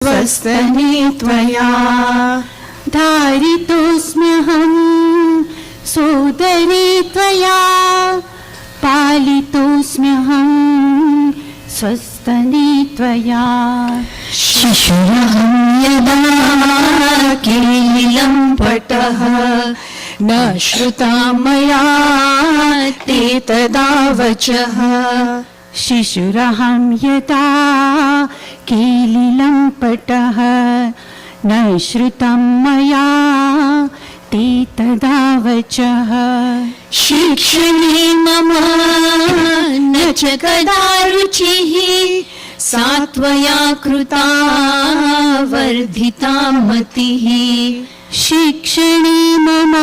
स्वस्तने त्वया धारितोऽस्म्यहं सोदरे त्वया पालितोऽस्म्यहं स्वस्तने त्वया शिशुरहं यदा केलिलं पटः न श्रुता मया ते तदा वचः शिशुरहं यदा केलिलं पटः न श्रुतं मया ते तदा वचः शिक्षणे मम न च कदा रुचिः सा त्वया कृता वर्धिता मतिः शिक्षणे मम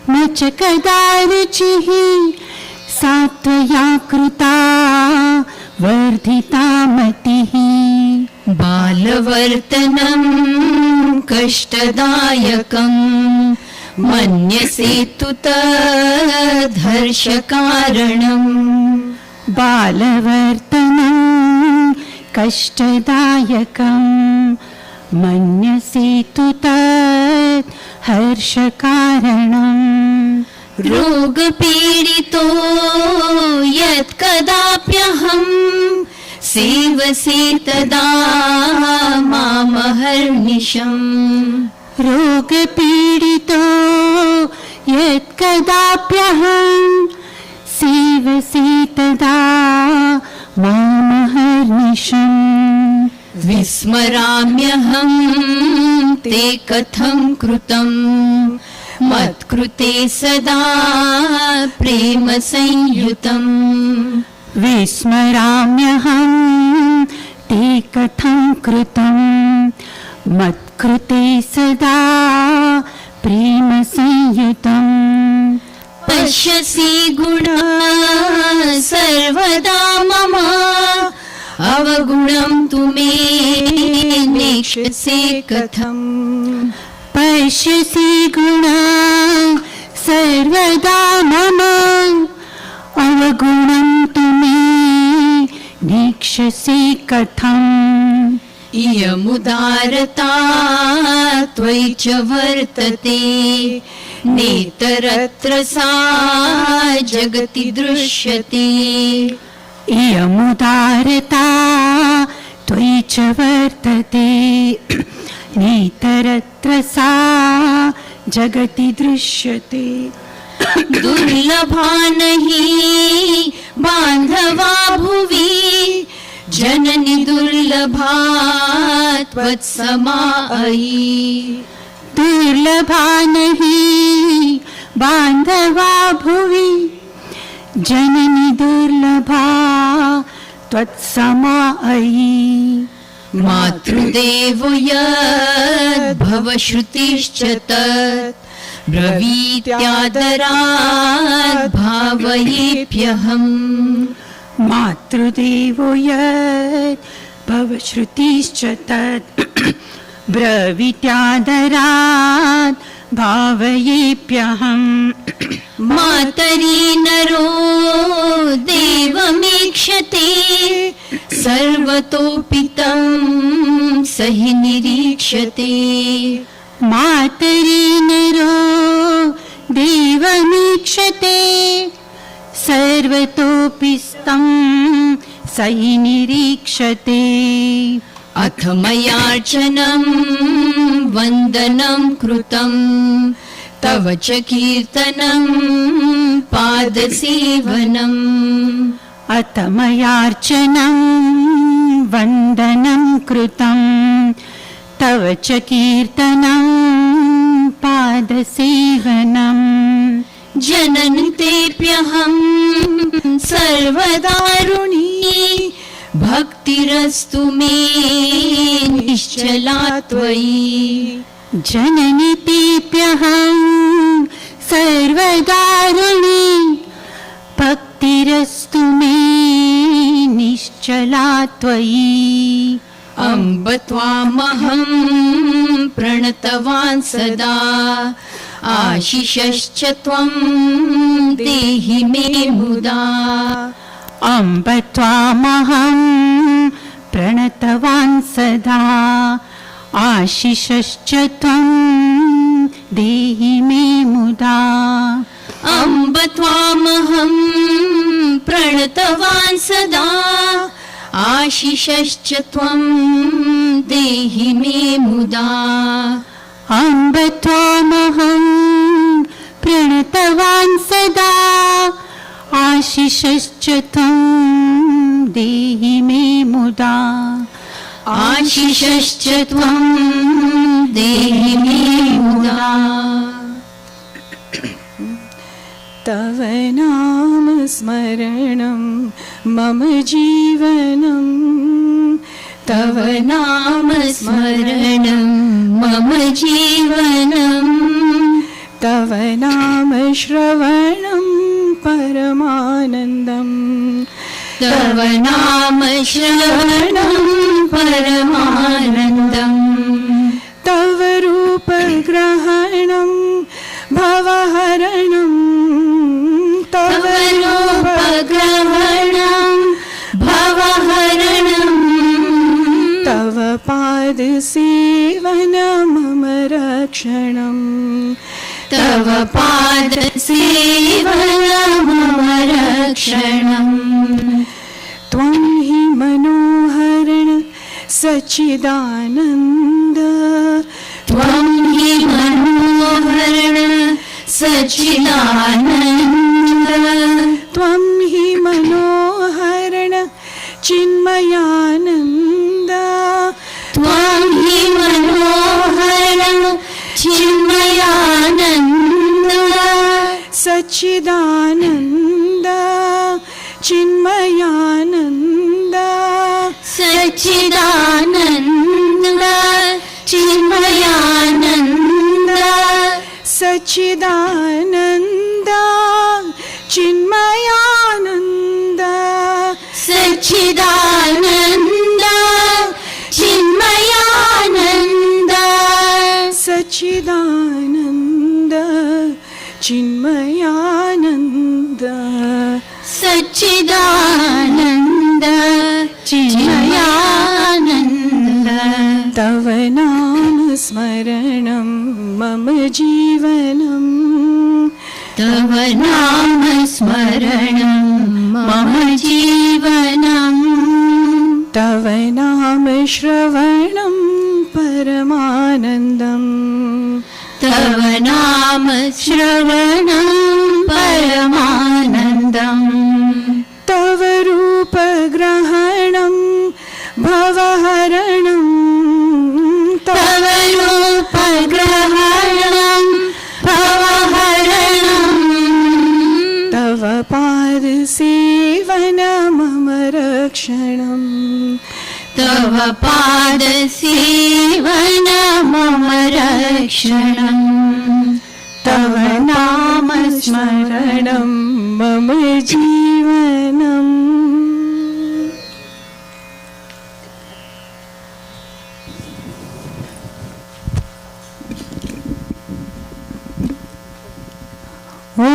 न च कदा रुचिः सा त्वया कृता वर्धिता मतिः बालवर्तनं कष्टदायकं मन्यसे तु तद्धर्षकारणम् बालवर्तनं कष्टदायकं मन्यसे तु तत् हर्षकारणम् रोगपीडितो यत्कदाप्यहं सेवसे तदा मामहर्निशम् रोगपीडितो यत्कदाप्यहं सेवसे तदा मामहर्निशम् विस्मराम्यहं ते कथं कृतं मत्कृते सदा प्रेम संयुतम् विस्मराम्यहं ते कथं कृतं मत्कृते सदा प्रेम संयुतम् पश्यसि गुणा सर्वदा मम अवगुणं तु मे नेक्षसे कथम् पश्यसि गुणा सर्वदा मम अवगुणं तु मे नेक्षसे कथम् इयमुदारता त्वयि च वर्तते नेतरत्र सा जगति दृश्यते इयमुदारता त्वयि च वर्तते नेतरत्र सा जगति दृश्यते दुर्लभा नहि बान्धवा भुवि जननि दुर्लभा त्वत्समा अयि दुर्लभा नहि बान्धवा भुवि जननि दुर्लभा त्वत्समा अयि मातृदेवो यद्भव श्रुतिश्च तत् ब्रवीत्यादरात् भावयेऽप्यहम् मातृदेवो यद् भवश्रुतिश्च तत् ब्रवीत्यादरात् भावयेऽप्यहम् मातरि नरो देवमीक्षते सर्वतोऽपि तं स हि निरीक्षते मातरि नरो देवमीक्षते सर्वतोऽपि तं स हि निरीक्षते अथ मयार्चनं वन्दनं कृतं तव च कीर्तनं पादसेवनम् अथ मयार्चनं वन्दनं कृतं तव च कीर्तनं पादसेवनम् जननि तेऽप्यहं सर्वदारुणी भक्तिरस्तु मे निश्चला त्वयि जननि तेऽप्यहं सर्वदारुणी भक्तिरस्तु मे निश्चला त्वयि अम्ब त्वामहं प्रणतवान् सदा आशिषश्च त्वं देहि मे मुदा अम्ब त्वामहं प्रणतवान् सदा आशिषश्च त्वं देहि मे मुदा अम्ब त्वामहं प्रणतवान् सदा आशिषश्च त्वं देहि मे मुदा अम्ब त्वामहं प्रणतवान् सदा आशिषश्च त्वं देहि मे मुदा आशिषश्च त्वं देहि मे मुदा तव नाम स्मरणं मम जीवनं तव नाम स्मरणं मम जीवनं तव नाम श्रवणं परमानन्दम् तव नाम श्रवणं परमानन्दम् तव रूपग्रहणं भवहरणं तव रूपग्रहणं भवहरणं तव पादसेवनं मम रक्षणं तव पादसेवनं मम रक्षणम् त्वं हि मनोहरण सच्चिदानन्द त्वं हि मनोहरण सच्चिदानन्द त्वं हि मनोहरण चिन्मयानन्द त्वं हि मनोहरण चिन्मयानन्द सच्चिदानन्द चिन्मयानन्द सच्चिदानन्द चिन्मयानन्द सच्चिदानन्द चिन्मयानन्द सच्चिदानन्द चिन्मयानन्द सच्चिदानन्द चिन्मयानन्द सच्चिदानन्द चिन्मयानन्द तव नाम स्मरणं मम जीवनं तव नाम स्मरणं मम जीवनं तव नाम श्रवणं परमानन्दम् तव नाम श्रवणं परमानन्दम् तव रूपग्रहणं भवहरणं तव रूपग्रहणं भवहरणं तव पादसेवनं मम रक्षणं तव पादसेवनं मम रक्षणम् तव नाम स्मरणं मम जीवनम् ॐ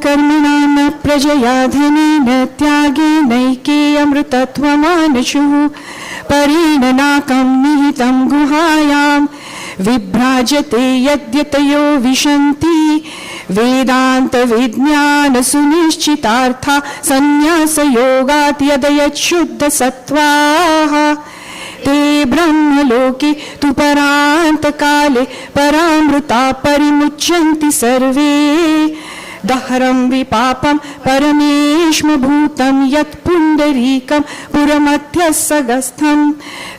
कर्मणा न प्रजया धनेन त्यागेनैके अमृतत्वमानशुः परेण नाकं निहितं गुहायां विभ्राजते यद्यतयो विशन्ति वेदान्तविज्ञानसुनिश्चितार्था सन्न्यासयोगात् यदयच्छुद्धसत्त्वाः ते ब्रह्मलोके तु परान्तकाले परामृता परिमुच्यन्ति सर्वे दहरं विपापं परमेश्मभूतं यत् पुण्डरीकं पुरमध्यस्सगस्थं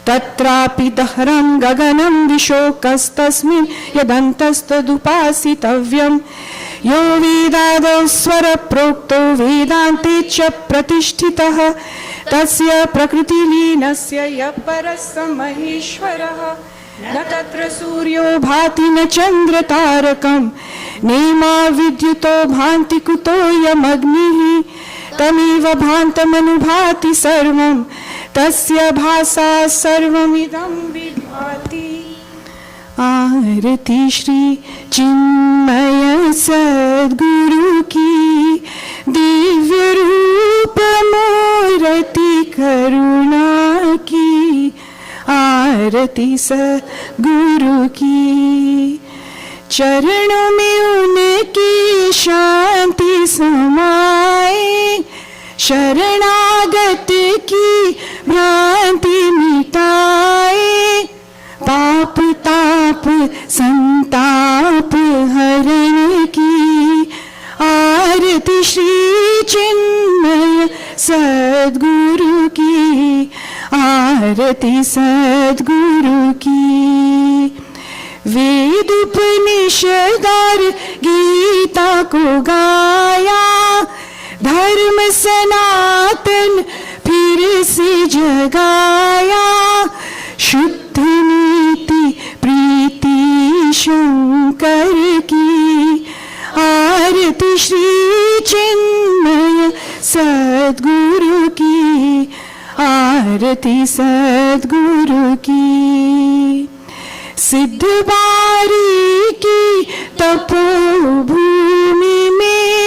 तत्रापि दहरं गगनं विशोकस्तस्मिन् यदन्तस्तदुपासितव्यं यो वेदादौ स्वरप्रोक्तो वेदान्ते च प्रतिष्ठितः तस्य प्रकृतिलीनस्य यः परः स महेश्वरः न तत्र सूर्यो भाति न चन्द्रतारकं नेमा विद्युतो भान्ति कुतोऽयमग्निः तमेव भान्तमनुभाति सर्वं तस्य भासा सर्वमिदं विभाति। आरती श्री चिन्मय सद्गुरु की, दिव्य रूप मूर्ति करुणा की, आरती सद्गुरु की। चरणों में उनकी शांति समाए, शरणागत की भ्रांति मिटाए, पाप ताप संताप हरण की, आरती श्री चिन्मय सद्गुरु की, आरती सद्गुरु की। वेद उपनिषदार गीता को गाया, धर्म सनातन फिर से जगाया, शुद्ध नीति प्रीति शंकर की, आरती श्री चिन्मय सद्गुरु की, आरती सद्गुरु की। सिद्ध बारी की तपोभूमि में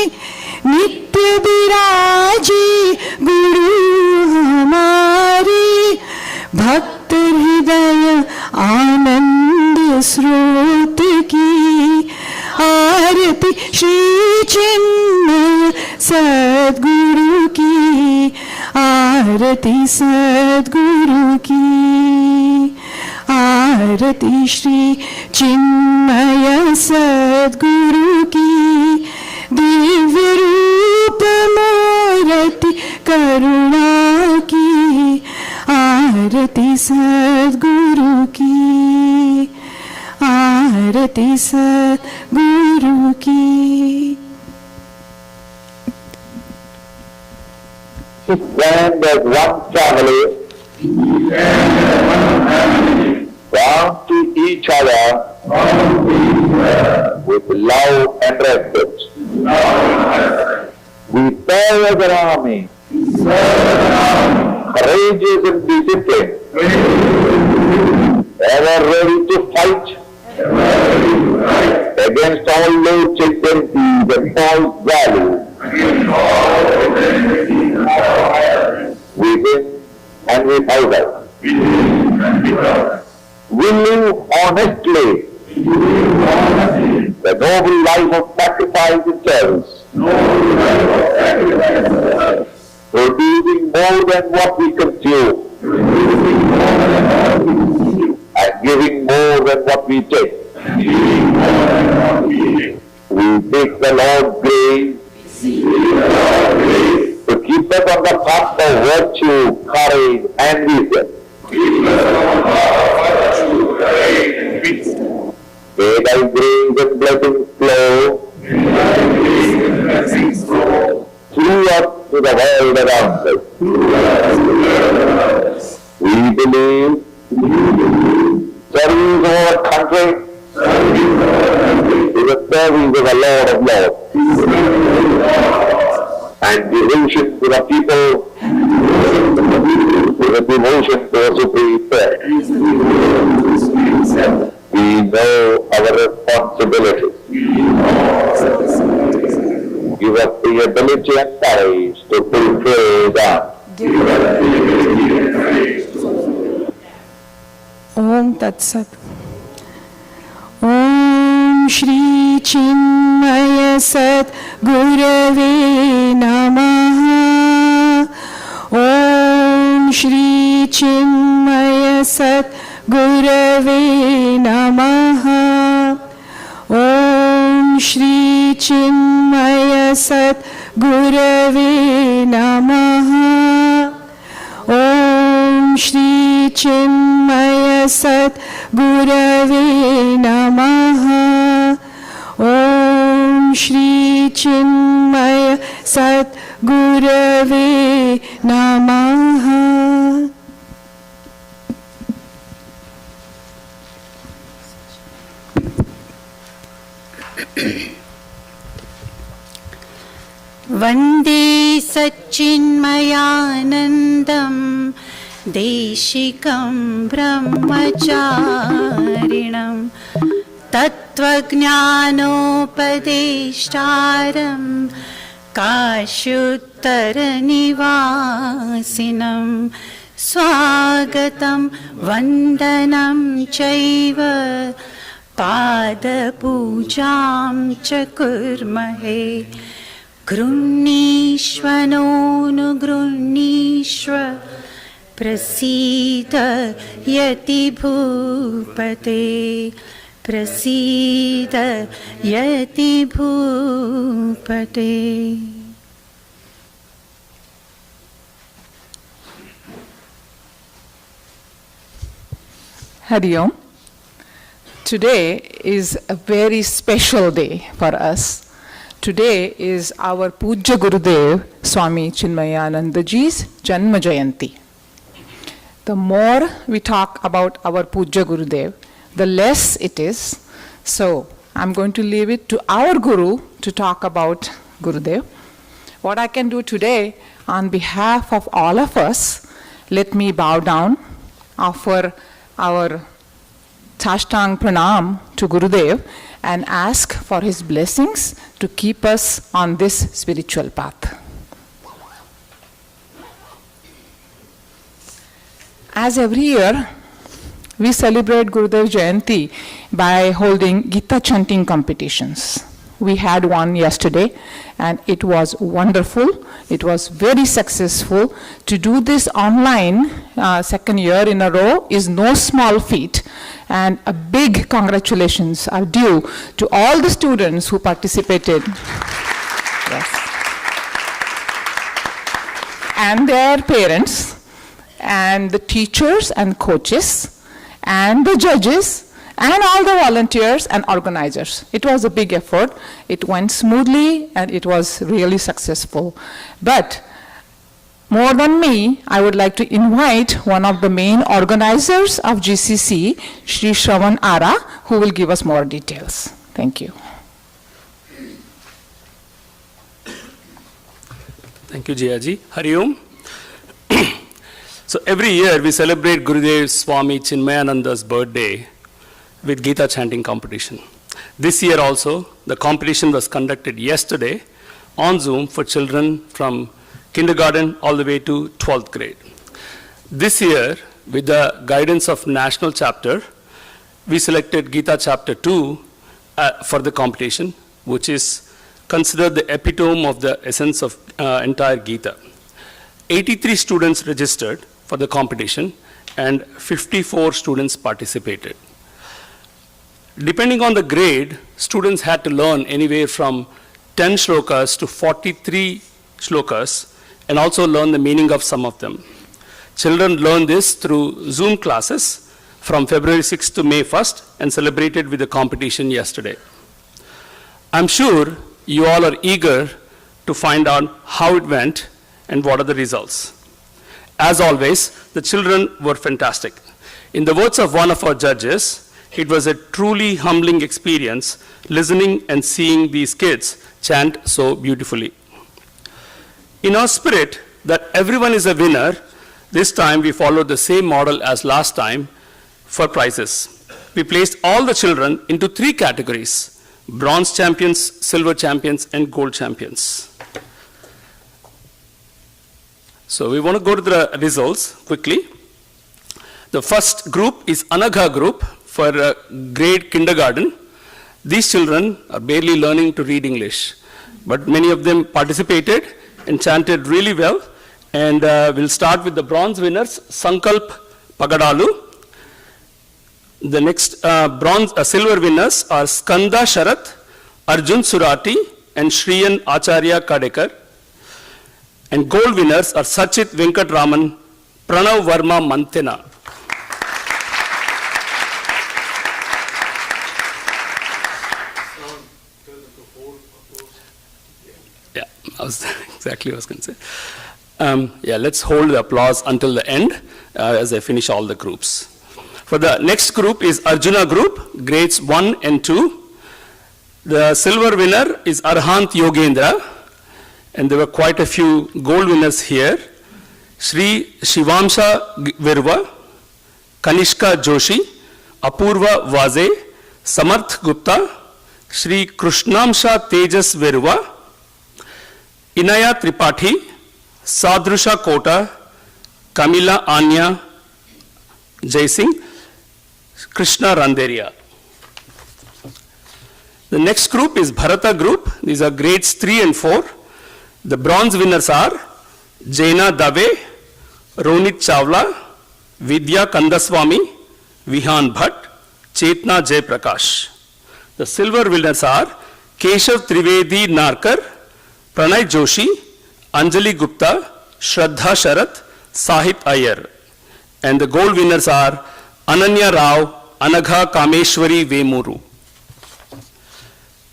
नित्य विराजे गुरु हमारे, भक्त हृदय आनंद स्रोत की, आरती श्री चिन्मय सद्गुरु की, आरती सद्गुरु की, आरती श्री चिन्मय सद्गुरु की। दिव्य रूप मूर्ति करुणा की, आरती सद्गुरु की, आरती सद्गुरु की। Stand as one family, bound to each other with love and respect. We serve as an army, courageous and disciplined, ever ready to fight against all low tendencies and false values, within and without us. We live honestly the noble life of sacrifice and service, producing more than what we consume and giving more than what we take. We beg the Lord grace to keep us on the path of virtue, courage and wisdom. May thy grace and blessings flow through us to the world around us. We believe service of our country is a service of the Lord of Lords, and devotion to the people is a devotion to the Supreme Self. We know our responsibility. Give us the ability and courage to fulfill them. Om Tat Sat. Om Shri Chinmaya Sadgurave Namaha. Om Shri Chinmaya Sadgurave Namaha. Om Shri Chinmaya Sadgurave Namaha. Om Shri Chinmaya Sadgurave Namaha. Om Shri Chinmaya Sadgurave Namaha. वन्दे सच्चिन्मयानन्दं देशिकं ब्रह्मचारिणं तत्त्वज्ञानोपदेष्टारं काश्युत्तरनिवासिनं स्वागतं वन्दनं चैव पादपूजां च कुर्महे गृह्णीष्वनोऽनुगृह्णीष्व प्रसीद यति भूपते प्रसीद यति भूपते. Hari Om. Today is a very special day for us. Today is our Pujya Gurudev Swami Chinmayananda ji's Janma Jayanti. The more we talk about our Pujya Gurudev, the less it is. So I'm going to leave it to our Guru to talk about Gurudev. What I can do today on behalf of all of us, let me bow down, offer our Tashtang Pranam to Gurudev and ask for his blessings to keep us on this spiritual path. As every year, we celebrate Gurudev Jayanti by holding Gita chanting competitions. We had one yesterday and it was wonderful. It was very successful. To do this online, second year in a row, is no small feat. And a big congratulations are due to all the students who participated. Yes. And their parents, and the teachers and coaches, and the judges, and all the volunteers and organizers. It was a big effort. It went smoothly and it was really successful. But more than me, I would like to invite one of the main organizers of GCC, Shri Ara, who will give us more details. Thank you. Thank you, Jayaji. Hari Om. So every year we celebrate Gurudev Swami Chinmayananda's birthday with Gita chanting competition. This year also, the competition was conducted yesterday on Zoom for children from kindergarten all the way to 12th grade. This year, with the guidance of National Chapter, we selected Gita Chapter 2 for the competition, which is considered the epitome of the essence of entire Gita. 83 students registered for the competition and 54 students participated. Depending on the grade, students had to learn anywhere from 10 shlokas to 43 shlokas and also learn the meaning of some of them. Children learned this through Zoom classes from February 6th to May 1st and celebrated with the competition yesterday. I'm sure you all are eager to find out how it went and what are the results. As always, the children were fantastic. In the words of one of our judges, it was a truly humbling experience listening and seeing these kids chant so beautifully. In our spirit that everyone is a winner, this time we followed the same model as last time for prizes. We placed all the children into 3 categories: bronze champions, silver champions, and gold champions. So we want to go to the results quickly. The first group is Anagha group for grade kindergarten. These children are barely learning to read English, but many of them participated and chanted really well. And we'll start with the bronze winners, Sankalp Pagadalu. The next silver winners are Skanda Sharat, Arjun Surati, and Shriyan Acharya Kadekar. And gold winners are Sachit Venkatraman, Pranav Varma Mantena. Yeah, exactly what I was going to say. Let's hold the applause until the end as I finish all the groups. For the next group is Arjuna group, grades 1 and 2. The silver winner is Arhant Yogendra, and there were quite a few gold winners here. Shri Shivamsha Virva, Kanishka Joshi, Apurva Vaze, Samarth Gupta, Shri Krishnamsha Tejas Virva. Inaya Tripathi, Sadrusha Kota, Kamila Anya Jaising, Krishna Randeria. The next group is Bharata group. These are grades 3 and 4. The bronze winners are Jaina Dave, Ronit Chawla, Vidya Kandaswamy, Vihan Bhatt, Chetna Jay Prakash. The silver winners are Keshav Trivedi Narkar, Pranay Joshi, Anjali Gupta, Shraddha Sharat, Sahit Iyer. And the gold winners are Ananya Rao, Anagha Kameshwari Vemuru.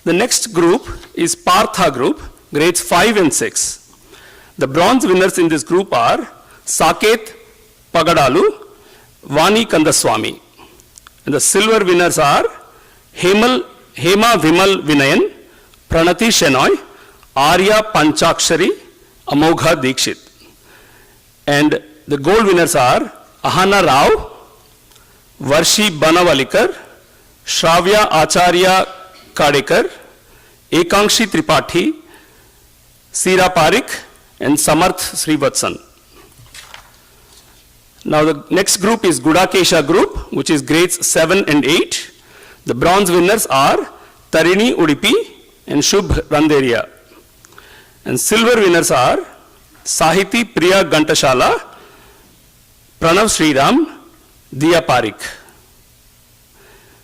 The next group is Partha group, grades 5 and 6. The bronze winners in this group are Saket Pagadalu, Vani Kandaswamy. And the silver winners are Hema Vimal Vinayan, Pranati Shenoy, Arya Panchakshari, Amogha Dikshit. And the gold winners are Ahana Rao, Varshi Banavalikar, Shravya Acharya Kadekar, Ekankshi Tripathi, Sira Parik, and Samarth Srivatsan. Now the next group is Gudakesha group, which is grades 7 and 8. The bronze winners are Tarini Udipi and Shubh Randeria. And silver winners are Sahiti Priya Gantashala, Pranav Sriram, Diya Parik.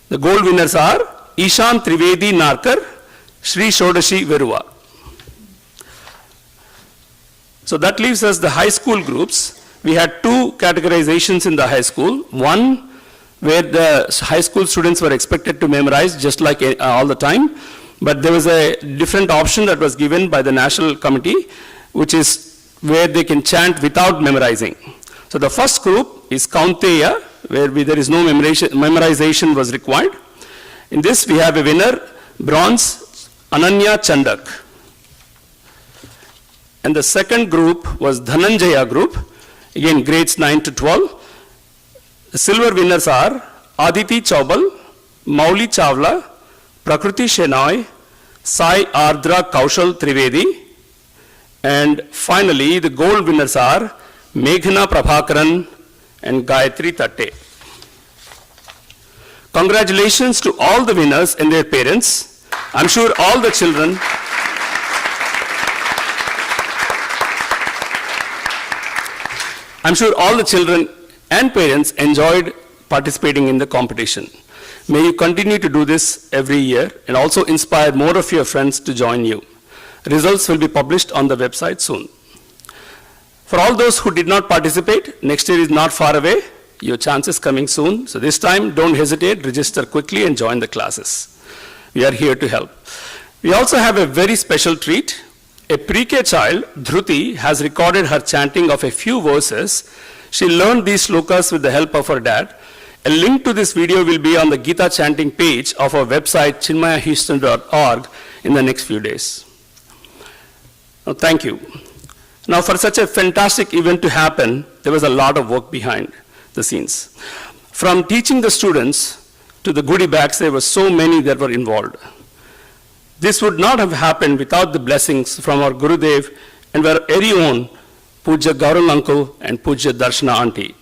The gold winners are Ishan Trivedi Narkar, Shri Shodashi Veruva. So that leaves us the high school groups. We had two categorizations in the high school. One where the high school students were expected to memorize just like all the time. But there was a different option that was given by the national committee, which is where they can chant without memorizing. So the first group is Kaunteya, where there is no memorization was required. In this we have a winner, bronze, Ananya Chandak. And the second group was Dhananjaya group, again grades 9 to 12. The silver winners are Aditi Chaubal, Mauli Chawla, Prakriti Shenoy, Sai Ardra Kaushal Trivedi, and finally the gold winners are Meghna Prabhakaran and Gayatri Tatte. Congratulations to all the winners and their parents. I'm sure all the children and parents enjoyed participating in the competition. May you continue to do this every year and also inspire more of your friends to join you. Results will be published on the website soon. For all those who did not participate, next year is not far away. Your chance is coming soon. So this time, don't hesitate, register quickly and join the classes. We are here to help. We also have a very special treat. A pre-K child, Dhruti, has recorded her chanting of a few verses. She learned these slokas with the help of her dad. A link to this video will be on the Gita chanting page of our website, chinmayahouston.org, in the next few days. Now, thank you. Now, for such a fantastic event to happen, there was a lot of work behind the scenes. From teaching the students to the goodie bags, there were so many that were involved. This would not have happened without the blessings from our Gurudev and our very own Pujya Gaurang Uncle and Pujya Darshana Auntie.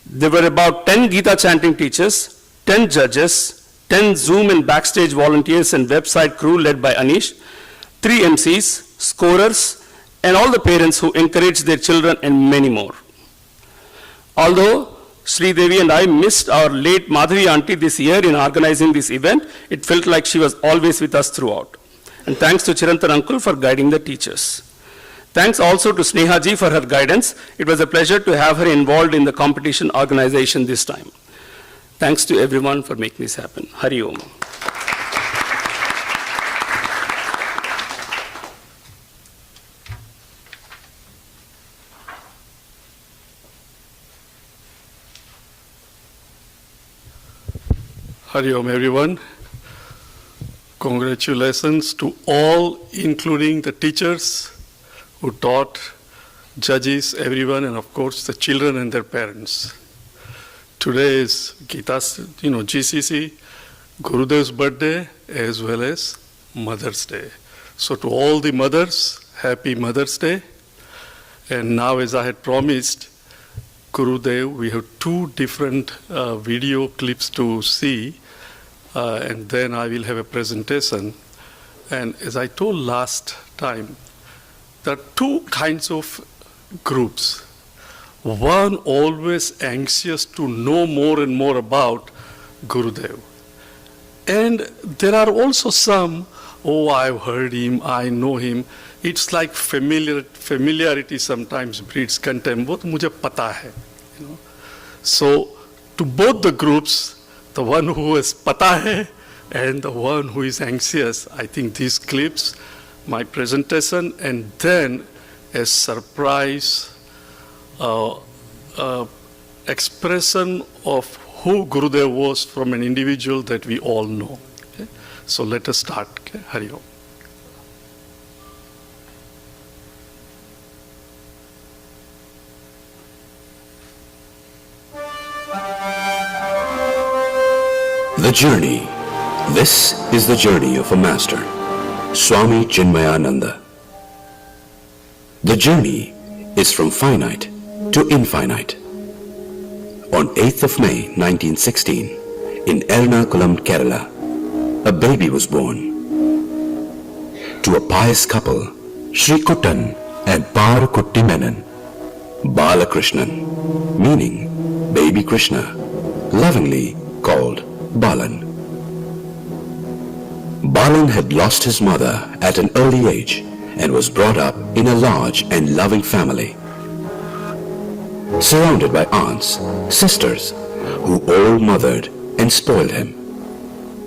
There were about 10 Gita chanting teachers, 10 judges, 10 Zoom and backstage volunteers and website crew led by Anish, 3 MCs, scorers, and all the parents who encouraged their children and many more. Although Sri Devi and I missed our late Madhavi Auntie this year in organizing this event, it felt like she was always with us throughout. And thanks to Chirantan Uncle for guiding the teachers. Thanks also to Sneha Ji for her guidance. It was a pleasure to have her involved in the competition organization this time. Thanks to everyone for making this happen. Hari Om. Hari Om, everyone. Congratulations to all, including the teachers who taught, judges, everyone, and of course the children and their parents. Today is Gita's, GCC, Gurudev's birthday, as well as Mother's Day. So to all the mothers, happy Mother's Day. And now, as I had promised, Gurudev, we have two different video clips to see, and then I will have a presentation. And as I told last time, there are two kinds of groups. One always anxious to know more and more about Gurudev. And there are also some, oh, I've heard him, I know him. It's like familiarity sometimes breeds contempt. वो तो मुझे पता है. You know? So to both the groups, the one who is pata hai and the one who is anxious, I think these clips, my presentation, and then a surprise expression of who Gurudev was from an individual that we all know. Okay? So let us start. Okay? Hari Om. The journey. This is the journey of a master, Swami Chinmayananda. The journey is from finite to infinite. On 8th of May 1916, in Ernakulam, Kerala, a baby was born. To a pious couple, Shri Kuttan and Par Kutti Menon, Balakrishnan, meaning baby Krishna, lovingly called Balan. Balan had lost his mother at an early age and was brought up in a large and loving family. Surrounded by aunts, sisters, who all mothered and spoiled him.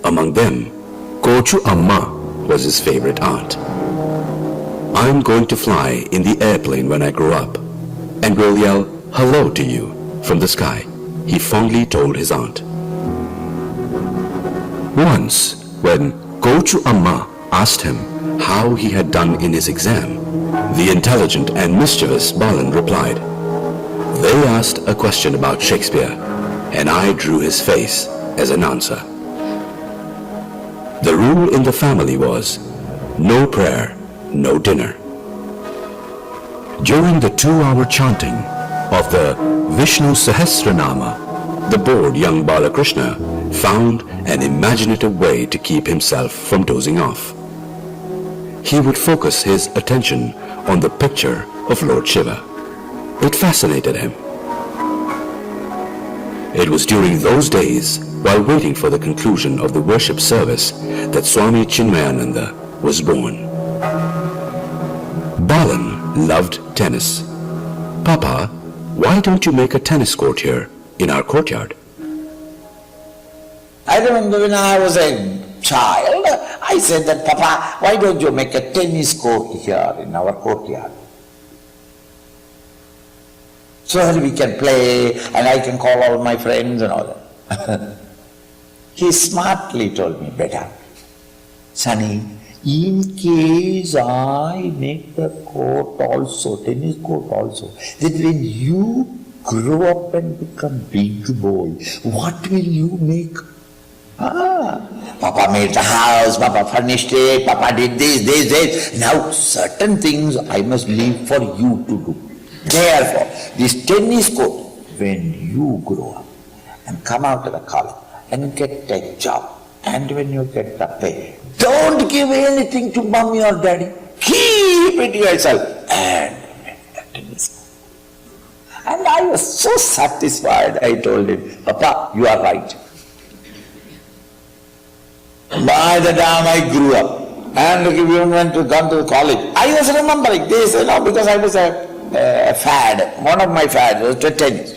Among them, Kochu Amma was his favorite aunt. I'm going to fly in the airplane when I grow up and will yell hello to you from the sky, he fondly told his aunt. Once, when Kochu Amma asked him how he had done in his exam, the intelligent and mischievous Balan replied, "They asked a question about Shakespeare, and I drew his face as an answer." The rule in the family was, no prayer, no dinner. During the 2-hour chanting of the Vishnu Sahasranama, the bored young Balakrishna found an imaginative way to keep himself from dozing off. He would focus his attention on the picture of Lord Shiva. It fascinated him. It was during those days, while waiting for the conclusion of the worship service, that Swami Chinmayananda was born. Balan loved tennis. "Papa, why don't you make a tennis court here in our courtyard?" I remember when I was a child, I said that, "Papa, why don't you make a tennis court here in our courtyard? So that we can play and I can call all my friends and all that." He smartly told me, "Beta, Sonny, in case I make the court also, tennis court also, that when you grow up and become big boy, what will you make?" Papa made the house, Papa furnished it, Papa did this. Now certain things I must leave for you to do. Therefore, this tennis court, when you grow up and come out of the college and get a job, and when you get the pay, don't give anything to mommy or daddy. Keep it yourself and make the tennis court. And I was so satisfied, I told him, "Papa, you are right." By the time I grew up and even went to come to college, I was remembering this, because I was a fad. One of my fads was to tennis.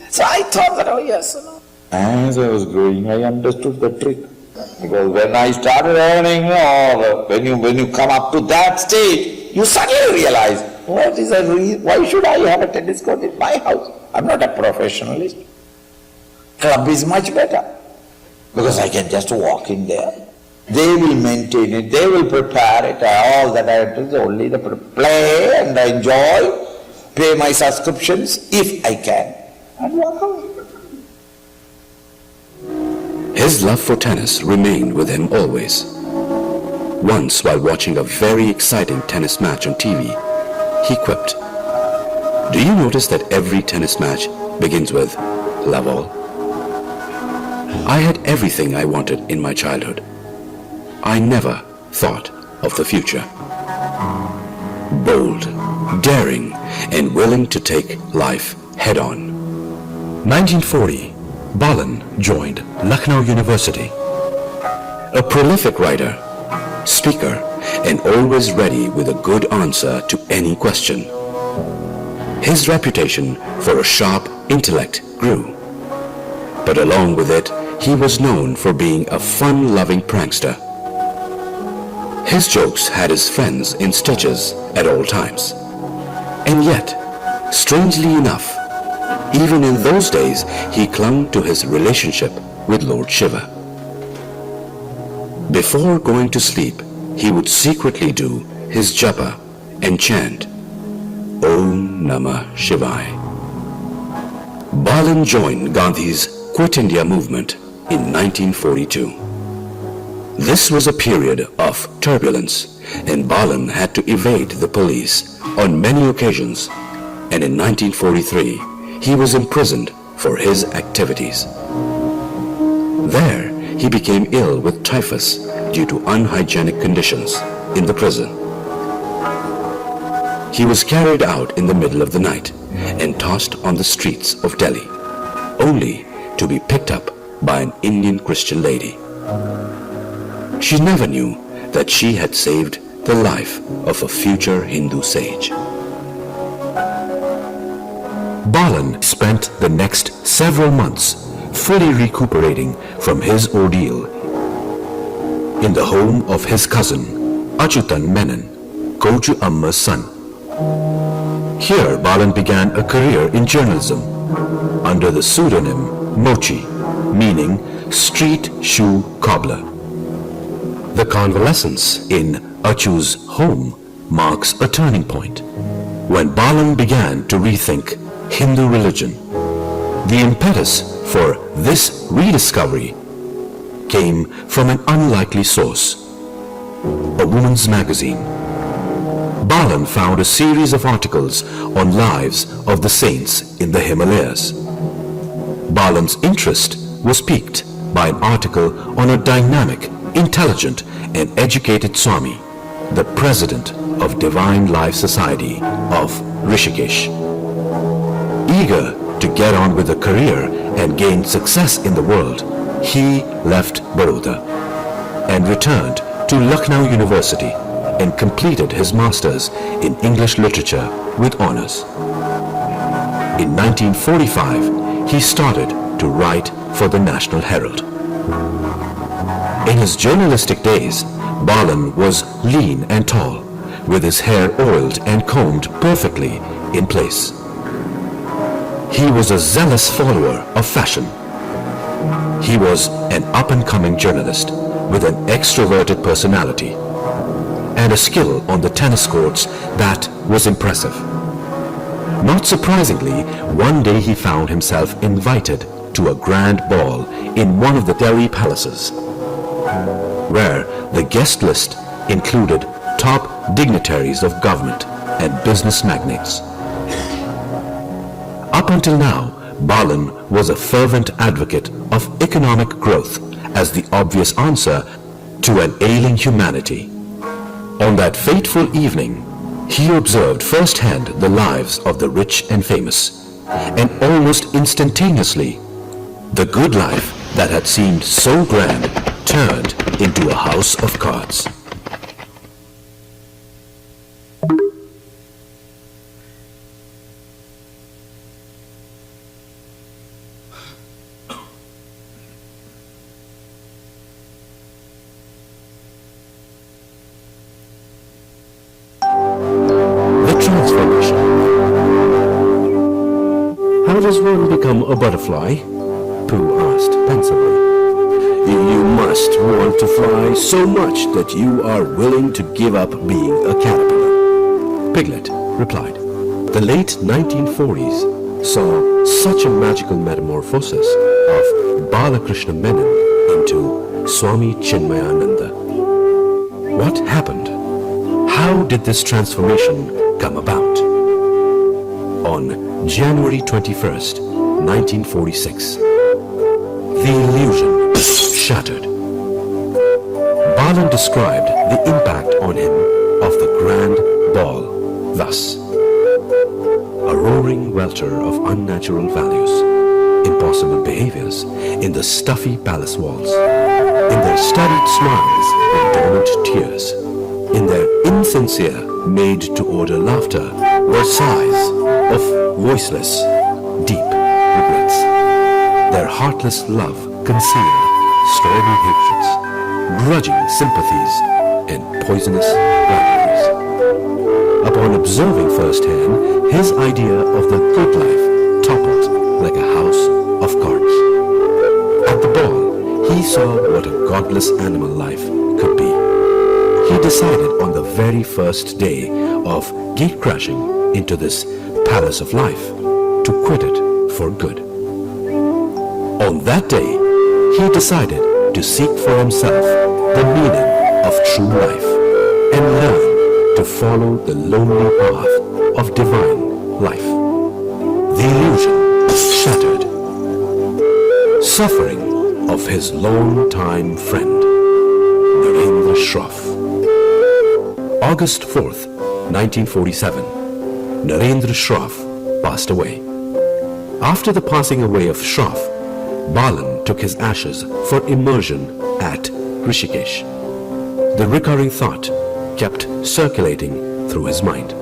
So I thought that, yes. As I was growing, I understood the trick. Because when I started earning, or when you come up to that stage, you suddenly realize, why should I have a tennis court in my house? I'm not a professionalist. Club is much better. Because I can just walk in there. They will maintain it, they will prepare it, all that I have to do, only the play and enjoy, pay my subscriptions if I can, and walk away. His love for tennis remained with him always. Once, while watching a very exciting tennis match on TV, he quipped, "Do you notice that every tennis match begins with love all?" I had everything I wanted in my childhood. I never thought of the future. Bold, daring, and willing to take life head-on. 1940, Balan joined Lucknow University. A prolific writer, speaker, and always ready with a good answer to any question. His reputation for a sharp intellect grew. But along with it, he was known for being a fun-loving prankster. His jokes had his friends in stitches at all times. And yet, strangely enough, even in those days, he clung to his relationship with Lord Shiva. Before going to sleep, he would secretly do his japa and chant, Om Namah Shivaya. Balan joined Gandhi's Quit India movement in 1942. This was a period of turbulence, and Balan had to evade the police on many occasions, and in 1943 he was imprisoned for his activities. There he became ill with typhus due to unhygienic conditions in the prison. He was carried out in the middle of the night and tossed on the streets of Delhi, only to be picked up by an Indian Christian lady. She never knew that she had saved the life of a future Hindu sage. Balan spent the next several months fully recuperating from his ordeal in the home of his cousin, Achyutan Menon, Koju Amma's son. Here Balan began a career in journalism under the pseudonym Mochi, meaning street shoe cobbler. The convalescence in Achu's home marks a turning point when Balan began to rethink Hindu religion. The impetus for this rediscovery came from an unlikely source, a woman's magazine. Balan found a series of articles on lives of the saints in the Himalayas. Balan's interest was piqued by an article on a dynamic, intelligent, and educated Swami, the president of Divine Life Society of Rishikesh. Eager to get on with a career and gain success in the world, he left Baroda and returned to Lucknow University and completed his master's in English literature with honors. In 1945, he started to write for the National Herald. In his journalistic days, Balan was lean and tall, with his hair oiled and combed perfectly in place. He was a zealous follower of fashion. He was an up-and-coming journalist with an extroverted personality and a skill on the tennis courts that was impressive. Not surprisingly, one day he found himself invited to a grand ball in one of the Delhi palaces, where the guest list included top dignitaries of government and business magnates. Up until now, Balan was a fervent advocate of economic growth as the obvious answer to an ailing humanity. On that fateful evening, he observed firsthand the lives of the rich and famous, and almost instantaneously, the good life that had seemed so grand turned into a house of cards. How does one become a butterfly? Pooh asked pensively. You must want to fly so much that you are willing to give up being a caterpillar, Piglet replied. The late 1940s saw such a magical metamorphosis of Balakrishna Menon into Swami Chinmayananda. What happened? How did this transformation come about? On January 21st, 1946, the illusion shattered. Balan described the impact on him of the grand ball thus: a roaring welter of unnatural values, impossible behaviors in the stuffy palace walls, in their studied smiles and dormant tears, in their insincere, made-to-order laughter, were sighs of voiceless, deep regrets. Their heartless love concealed stormy hatreds, grudging sympathies, and poisonous rivalries. Upon observing firsthand, his idea of the good life toppled like a house of cards. At the ball, he saw what a godless animal life could be. He decided on the very first day of gate-crashing into this palace of life to quit it for good. On that day, he decided to seek for himself the meaning of true life and learn to follow the lonely path of divine life. The illusion shattered. Suffering of his long-time friend, Narendra Shroff. August 4th, 1947, Narendra Shroff passed away. After the passing away of Shroff, Balan took his ashes for immersion at Rishikesh. The recurring thought kept circulating through his mind.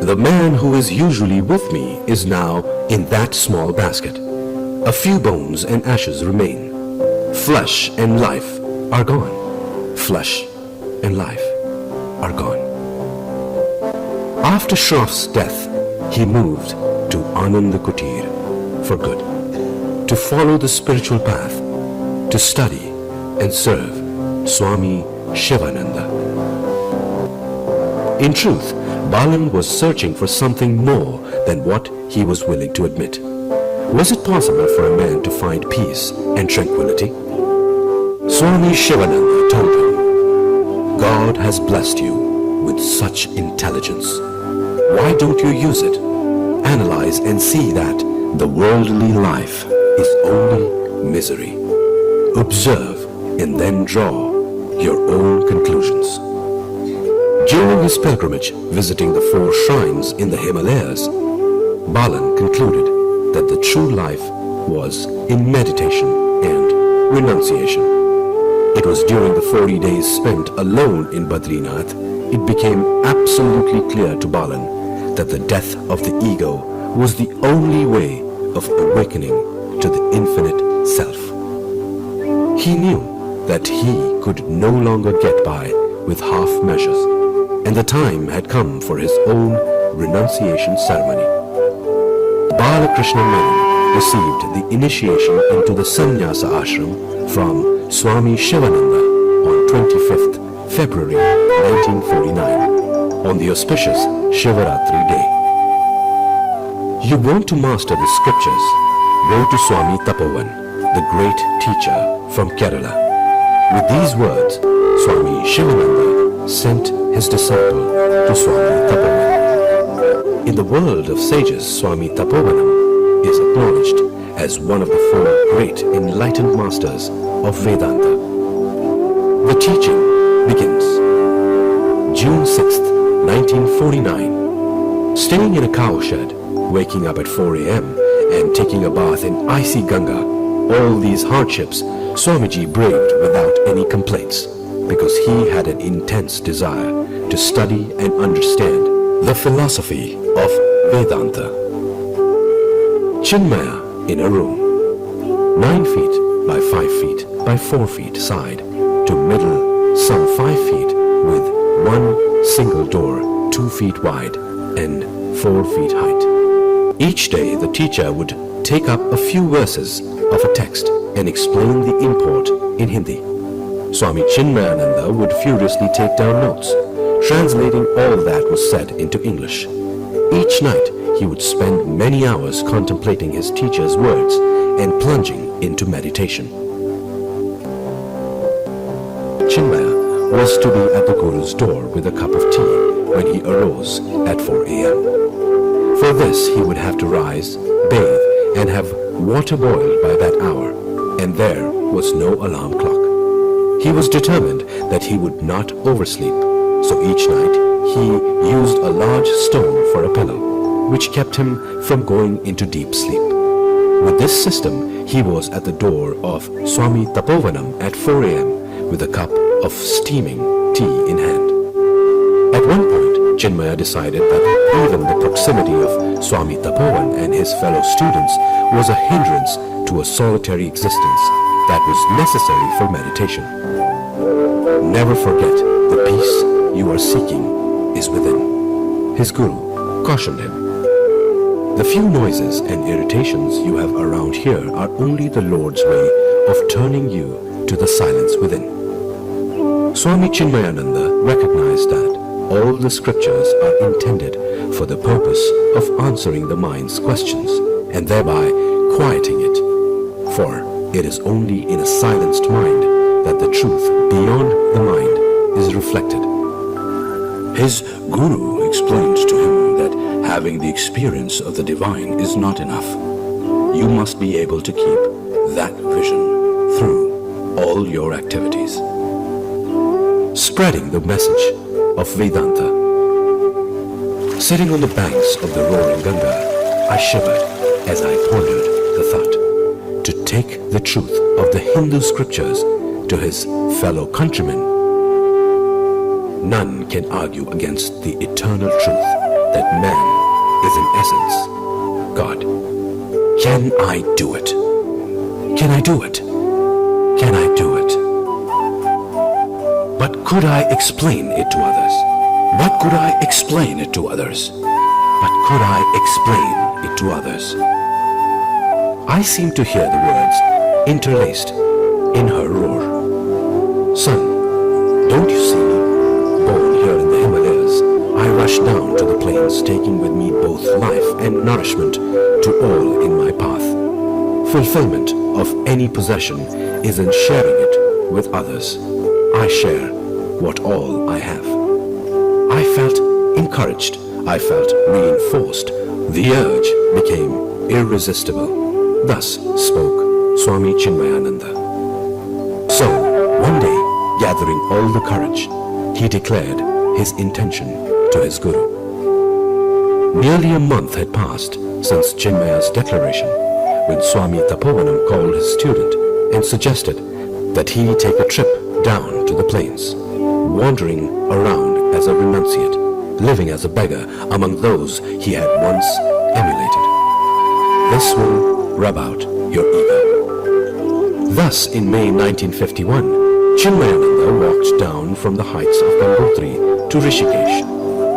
The man who is usually with me is now in that small basket. A few bones and ashes remain. Flesh and life are gone. Flesh and life are gone. After Shroff's death, he moved to Ananda Kutir for good, to follow the spiritual path, to study and serve Swami Shivananda. In truth, Balan was searching for something more than what he was willing to admit. Was it possible for a man to find peace and tranquility? Swami Shivananda told him, "God has blessed you with such intelligence. Why don't you use it? Analyze and see that the worldly life is only misery. Observe and then draw your own conclusions." During his pilgrimage visiting the 4 shrines in the Himalayas, Balan concluded that the true life was in meditation and renunciation. It was during the 40 days spent alone in Badrinath, it became absolutely clear to Balan that the death of the ego was the only way of awakening to the infinite self. He knew that he could no longer get by with half measures, and the time had come for his own renunciation ceremony. Balakrishna Menon received the initiation into the Sannyasa ashram from Swami Shivananda on 25th February 1949, on the auspicious Shivaratri day. You want to master the scriptures? Go to Swami Tapovan, the great teacher from Kerala. With these words, Swami Shivananda sent his disciple to Swami Tapovan. In the world of sages, Swami Tapovanam is acknowledged as one of the 4 great enlightened masters of Vedanta. The teaching begins. June 6th, 1949. Staying in a cow shed, waking up at 4 a.m. and taking a bath in icy Ganga, all these hardships Swamiji braved without any complaints, because he had an intense desire to study and understand the philosophy of Vedanta. Chinmaya in a room, 9 feet by 5 feet by 4 feet side to middle, some 5 feet, with one single door 2 feet wide and 4 feet height. Each day the teacher would take up a few verses of a text and explain the import in Hindi. Swami Chinmayananda would furiously take down notes, translating all that was said into English. Each night he would spend many hours contemplating his teacher's words and plunging into meditation. Chinmaya was to be at the Guru's door with a cup of tea when he arose at 4 a.m. For this, he would have to rise, bathe, and have water boiled by that hour, and there was no alarm clock. He was determined that he would not oversleep, so each night he used a large stone for a pillow, which kept him from going into deep sleep. With this system, he was at the door of Swami Tapovanam at 4 a.m. with a cup of steaming tea in hand. At one point, Chinmaya decided that even the proximity of Swami Tapovan and his fellow students was a hindrance to a solitary existence that was necessary for meditation. Never forget the peace you are seeking is within, his guru cautioned him. The few noises and irritations you have around here are only the Lord's way of turning you to the silence within. Swami Chinmayananda recognized that all the scriptures are intended for the purpose of answering the mind's questions and thereby quieting it. For it is only in a silenced mind that the truth beyond the mind is reflected. His guru explained to him that having the experience of the divine is not enough. You must be able to keep that vision through all your activities. Spreading the message of Vedanta. Sitting on the banks of the roaring Ganga, I shivered as I pondered the thought. To take the truth of the Hindu scriptures to his fellow countrymen. None can argue against the eternal truth that man is in essence God. Can I do it? Can I do it? Can I do it? But could I explain it to others? But could I explain it to others? But could I explain it to others? I seem to hear the words interlaced in her roar. Son, don't you see me? Born here in the Himalayas, I rush down to the plains, taking with me both life and nourishment to all in my path. Fulfillment of any possession is in sharing it with others. I share what all I have. I felt encouraged. I felt reinforced. The urge became irresistible. Thus spoke Swami Chinmayananda. So, one day, gathering all the courage, he declared his intention to his guru. Nearly a month had passed since Chinmaya's declaration, when Swami Tapovanam called his student and suggested that he take a trip down to the plains, wandering around as a renunciate, living as a beggar among those he had once emulated. This will rub out your ego. Thus, in May 1951, Chinmayananda walked down from the heights of Gangotri to Rishikesh,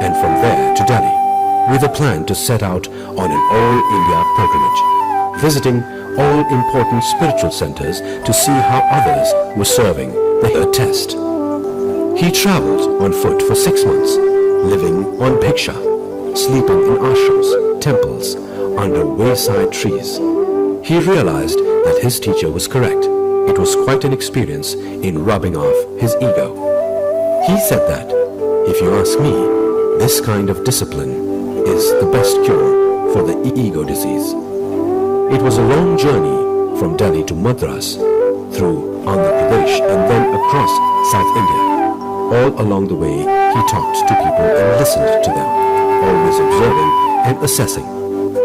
and from there to Delhi, with a plan to set out on an all-India pilgrimage, visiting all important spiritual centers to see how others were serving the test. He traveled on foot for 6 months, living on bhiksha, sleeping in ashrams, temples, under wayside trees. He realized that his teacher was correct. It was quite an experience in rubbing off his ego. He said that, if you ask me, this kind of discipline is the best cure for the ego disease. It was a long journey from Delhi to Madras, through Andhra Pradesh and then across South India. All along the way, he talked to people and listened to them, always observing and assessing.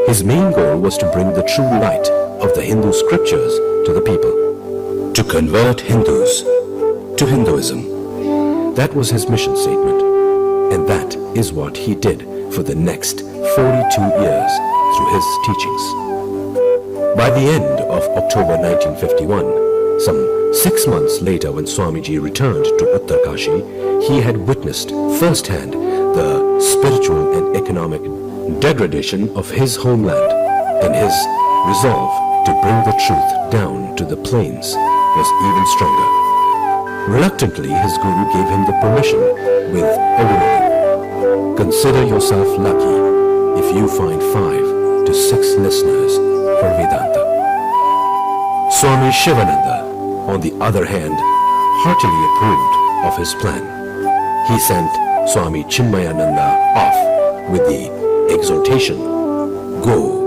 His main goal was to bring the true light of the Hindu scriptures to the people, to convert Hindus to Hinduism. That was his mission statement, and that is what he did for the next 42 years through his teachings. By the end of October 1951, some 6 months later when Swamiji returned to Uttarkashi, he had witnessed firsthand the spiritual and economic degradation of his homeland, and his resolve to bring the truth down to the plains was even stronger. Reluctantly, his guru gave him the permission with a warning. Consider yourself lucky if you find 5 to 6 listeners for Vedanta. Swami Shivananda, on the other hand, heartily approved of his plan. He sent Swami Chinmayananda off with the exhortation, "Go,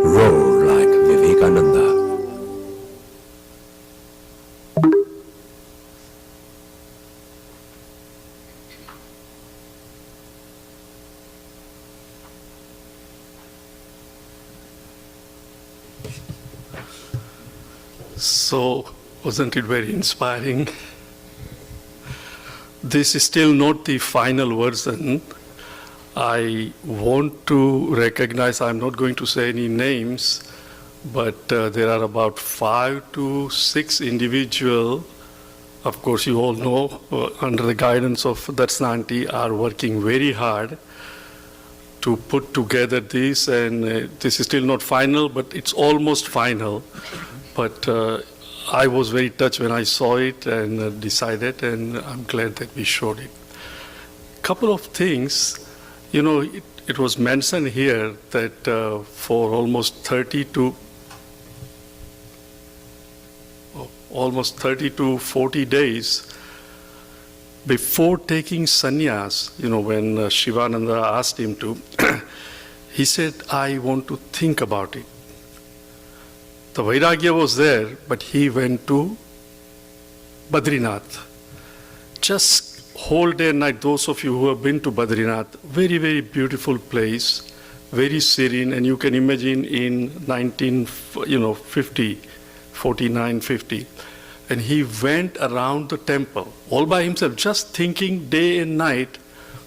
roar like Vivekananda." So, wasn't it very inspiring? This is still not the final version. I want to recognize, I'm not going to say any names, but there are about 5 to 6 individuals, of course you all know, under the guidance of Darshanti, are working very hard to put together this, and this is still not final, but it's almost final. But I was very touched when I saw it and decided, and I'm glad that we showed it. Couple of things, you know, it was mentioned here that for almost 30 to 40 days before taking sannyas, you know, when Shivananda asked him to, he said, "I want to think about it." The Vairagya was there, but he went to Badrinath. Just whole day and night, those of you who have been to Badrinath, very, very beautiful place, very serene, and you can imagine in 49, 50, and he went around the temple all by himself, just thinking day and night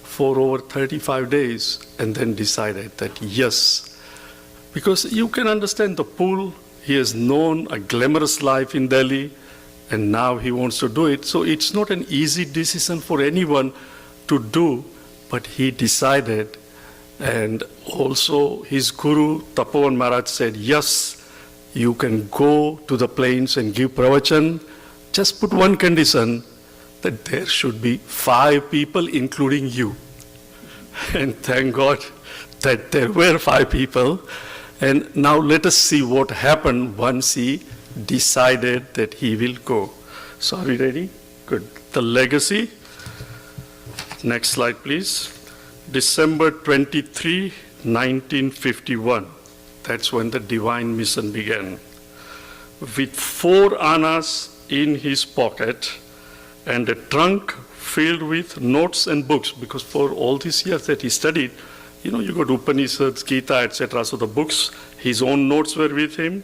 for over 35 days, and then decided that yes, because you can understand the pull. He has known a glamorous life in Delhi, and now he wants to do it. So it's not an easy decision for anyone to do, but he decided. And also his guru, Tapovan Maharaj, said, yes, you can go to the plains and give pravachan. Just put one condition, that there should be 5 people, including you. And thank God that there were 5 people. And now let us see what happened once he decided that he will go. So are we ready? Good. The legacy. Next slide, please. December 23, 1951. That's when the divine mission began. With 4 annas in his pocket and a trunk filled with notes and books, because for all these years that he studied, you know, you got Upanishads, Gita, etc. So the books, his own notes were with him,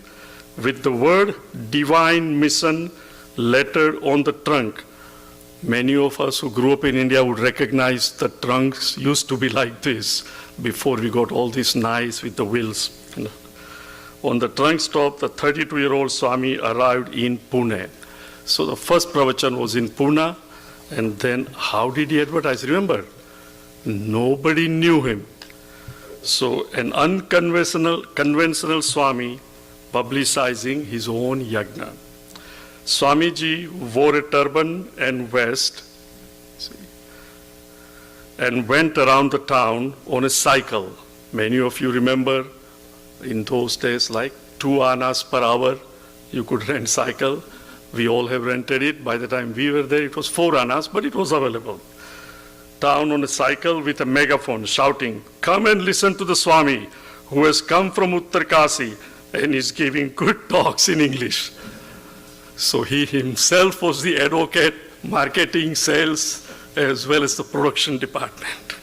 with the word divine mission lettered on the trunk. Many of us who grew up in India would recognize the trunks used to be like this before we got all these nice with the wheels. You know. On the trunk stop, the 32-year-old Swami arrived in Pune. So the first pravachan was in Pune, and then how did he advertise? Remember, nobody knew him. So an conventional Swami publicizing his own yajna. Swamiji wore a turban and vest and went around the town on a cycle. Many of you remember in those days, like 2 annas per hour, you could rent cycle. We all have rented it. By the time we were there, it was 4 annas, but it was available. Down on a cycle with a megaphone shouting, "Come and listen to the Swami who has come from Uttarkasi and is giving good talks in English." So he himself was the advocate, marketing, sales, as well as the production department.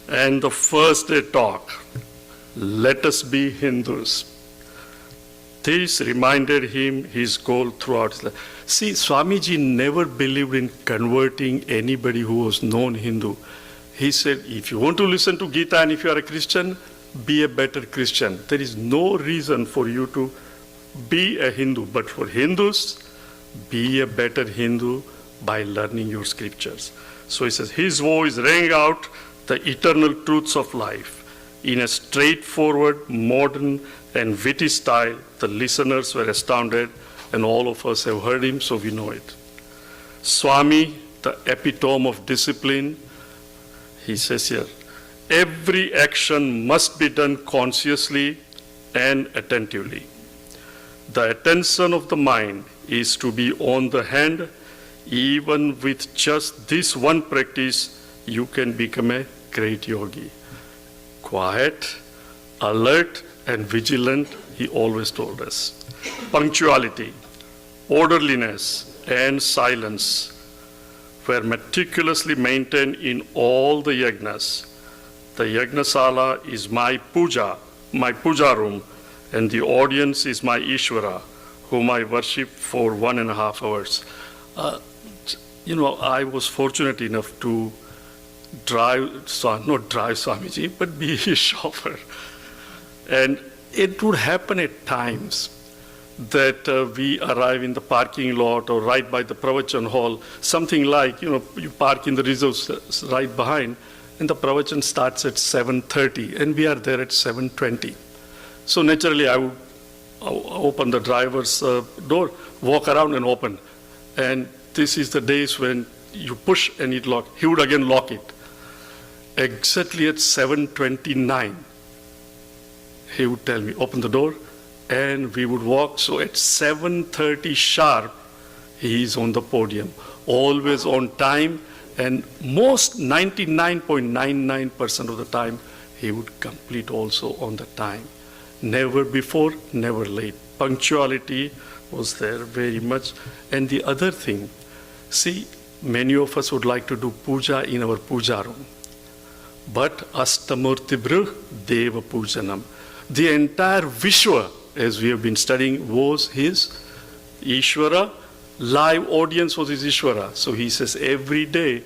And the first day talk, "Let us be Hindus." This reminded him his goal throughout his life. See, Swamiji never believed in converting anybody who was non-Hindu. He said, if you want to listen to Gita and if you are a Christian, be a better Christian. There is no reason for you to be a Hindu, but for Hindus, be a better Hindu by learning your scriptures. So he says, his voice rang out the eternal truths of life. In a straightforward, modern, and witty style, the listeners were astounded, and all of us have heard him, so we know it. Swami, the epitome of discipline, he says here, every action must be done consciously and attentively. The attention of the mind is to be on the hand even with just this one practice, you can become a great yogi. Quiet, alert, and vigilant, he always told us. Punctuality, orderliness, and silence were meticulously maintained in all the yagnas. The yagnasala is my puja room, and the audience is my Ishvara, whom I worship for 1.5 hours. I was fortunate enough to not drive Swamiji, but be his chauffeur. And it would happen at times that we arrive in the parking lot or right by the pravachan hall, something like, you park in the reserves right behind, and the pravachan starts at 7:30, and we are there at 7:20. So naturally, I would open the driver's door, walk around and open. And this is the days when you push and it lock. He would again lock it. Exactly at 7:29, he would tell me, open the door, and we would walk. So at 7:30 sharp, he is on the podium, always on time, and most 99.99% of the time, he would complete also on the time. Never before, never late. Punctuality was there very much. And the other thing, see, many of us would like to do puja in our puja room. But Astamurtibhruh Deva Pujanam. The entire Vishwa, as we have been studying, was his Ishvara. Live audience was his Ishvara. So he says every day,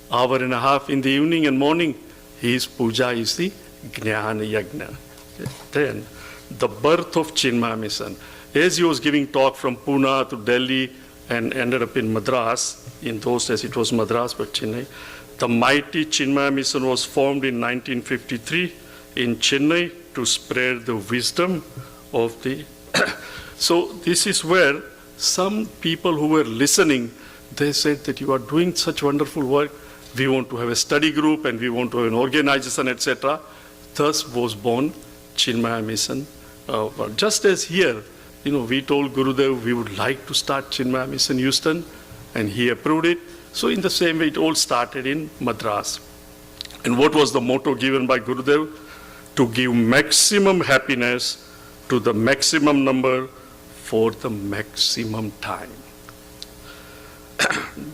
1.5 hours in the evening and morning, his puja is the Jnana Yagna. Then, the birth of Chinmaya Mission. As he was giving talk from Pune to Delhi and ended up in Madras, in those days it was Madras, but Chennai, the mighty Chinmaya Mission was formed in 1953 in Chennai to spread the wisdom of the... So this is where some people who were listening, they said that you are doing such wonderful work, we want to have a study group and we want to have an organization, etc. Thus was born Chinmaya Mission. Just as here, we told Gurudev we would like to start Chinmaya Mission Houston, and he approved it. So in the same way, it all started in Madras. And what was the motto given by Gurudev? To give maximum happiness to the maximum number for the maximum time.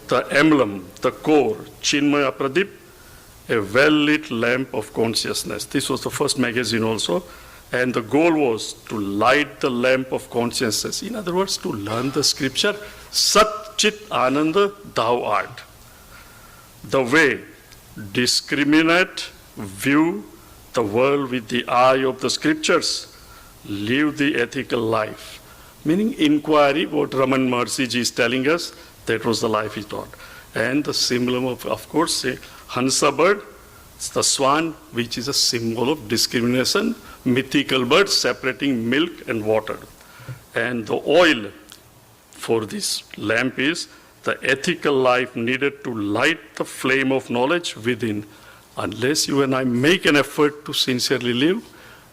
The emblem, the core, Chinmaya Pradip, a well-lit lamp of consciousness. This was the first magazine also. And the goal was to light the lamp of consciousness. In other words, to learn the scripture, Sat Chit Ananda thou art. The way, discriminate, view the world with the eye of the scriptures, live the ethical life. Meaning inquiry, what Raman Maharshi ji is telling us, that was the life he taught. And the symbol of course, Hansa bird, it's the swan, which is a symbol of discrimination, mythical bird separating milk and water. And the oil for this lamp is the ethical life needed to light the flame of knowledge within. Unless you and I make an effort to sincerely live,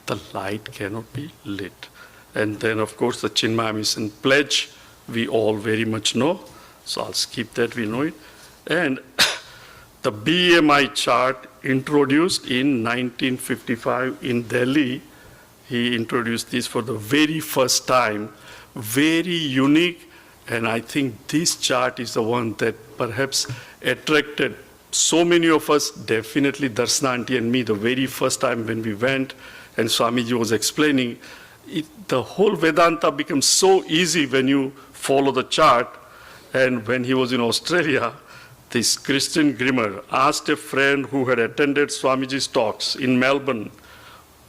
the light cannot be lit. And then, of course, the Chinmaya Mission pledge, we all very much know. So I'll skip that, we know it. And the BMI chart introduced in 1955 in Delhi, he introduced this for the very first time, very unique, and I think this chart is the one that perhaps attracted so many of us, definitely Darshana Aunty and me, the very first time when we went and Swamiji was explaining, the whole Vedanta becomes so easy when you follow the chart. And when he was in Australia, this Christian Grimmer asked a friend who had attended Swamiji's talks in Melbourne,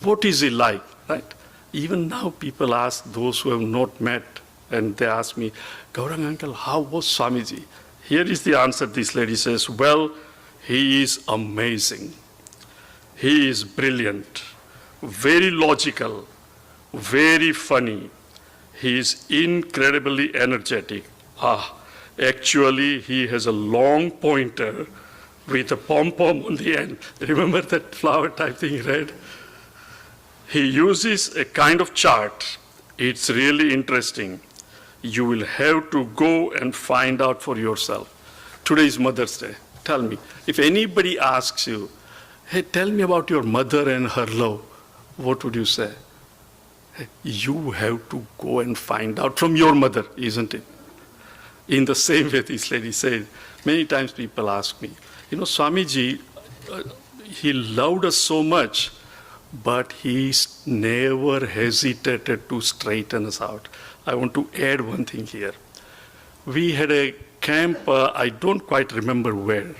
what is he like, right? Even now people ask those who have not met, and they ask me, Gaurang uncle, how was Swamiji? Here is the answer. This lady says, well, he is amazing. He is brilliant, very logical, very funny. He is incredibly energetic. Actually, he has a long pointer with a pom-pom on the end. Remember that flower type thing, red? He uses a kind of chart. It's really interesting. You will have to go and find out for yourself. Today is Mother's Day. Tell me, if anybody asks you, hey, tell me about your mother and her love, what would you say? Hey, you have to go and find out from your mother, isn't it? In the same way this lady said, many times people ask me, Swamiji, he loved us so much, but he never hesitated to straighten us out. I want to add one thing here. We had a camp, I don't quite remember where,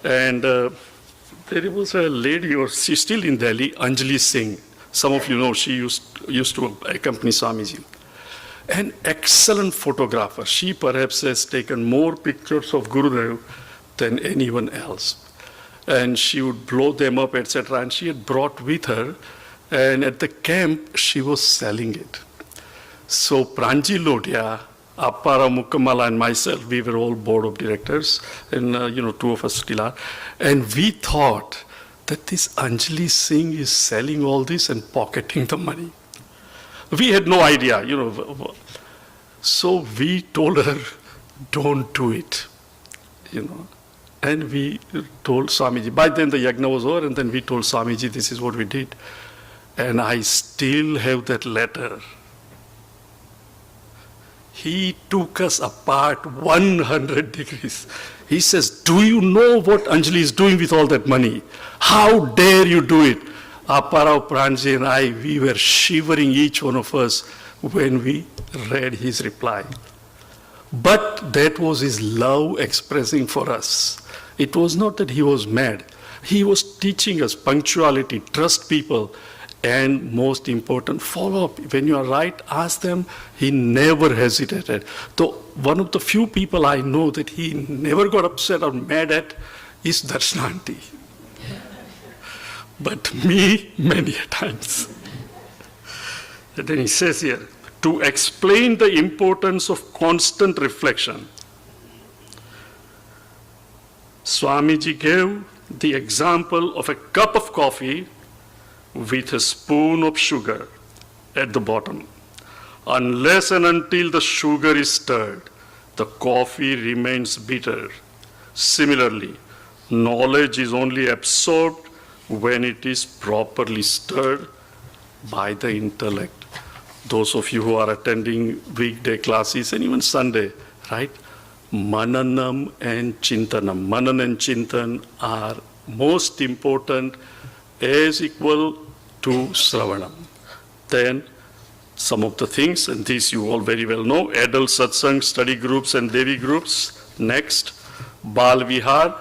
and there was a lady, or she's still in Delhi, Anjali Singh. Some of you know she used to accompany Swamiji. An excellent photographer. She perhaps has taken more pictures of Gurudev than anyone else. And she would blow them up, etc. And she had brought with her, and at the camp, she was selling it. So Pranji Lodia, Appara Mukamala, and myself, we were all board of directors, and two of us still are. And we thought that this Anjali Singh is selling all this and pocketing the money. We had no idea, So we told her, don't do it, And we told Swamiji. By then the yagna was over, and then we told Swamiji, this is what we did. And I still have that letter. He took us apart 100 degrees. He says, do you know what Anjali is doing with all that money? How dare you do it? Apparao, Pranji and I, we were shivering, each one of us, when we read his reply. But that was his love expressing for us. It was not that he was mad. He was teaching us punctuality, trust people, and most important, follow up. When you are right, ask them. He never hesitated. Though one of the few people I know that he never got upset or mad at is Darshananti. But me, many a times. And then he says here, to explain the importance of constant reflection, Swamiji gave the example of a cup of coffee with a spoon of sugar at the bottom. Unless and until the sugar is stirred, the coffee remains bitter. Similarly, knowledge is only absorbed when it is properly stirred by the intellect. Those of you who are attending weekday classes and even Sunday, right? Mananam and Chintanam. Manan and Chintan are most important as equal to Sravanam. Then some of the things, and these you all very well know, adult satsang, study groups and Devi groups. Next, Bal Vihar.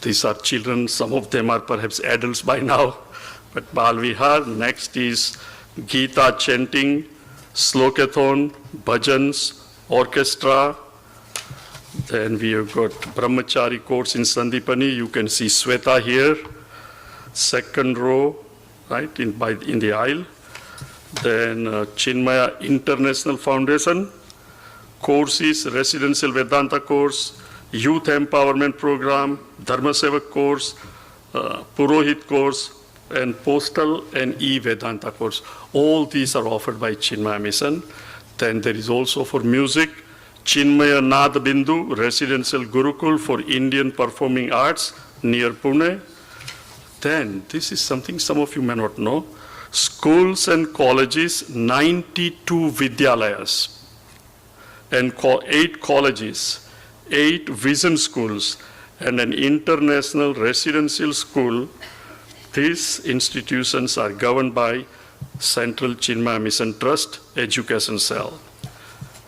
These are children, some of them are perhaps adults by now, but Bal Vihar. Next is Gita chanting, Slokathon, bhajans, orchestra. Then we have got Brahmachari course in Sandipani. You can see Sweta here, second row, right, in the aisle. Then Chinmaya International Foundation, courses, residential Vedanta course, youth empowerment program, Dharma Sevak course, Purohit course, and postal and e-Vedanta course. All these are offered by Chinmaya Mission. Then there is also for music, Chinmaya Nada Bindu, residential Gurukul for Indian performing arts near Pune. Then, this is something some of you may not know, schools and colleges, 92 Vidyalayas, and 8 colleges, 8 vision schools, and an international residential school. These institutions are governed by Central Chinmaya Mission Trust Education Cell.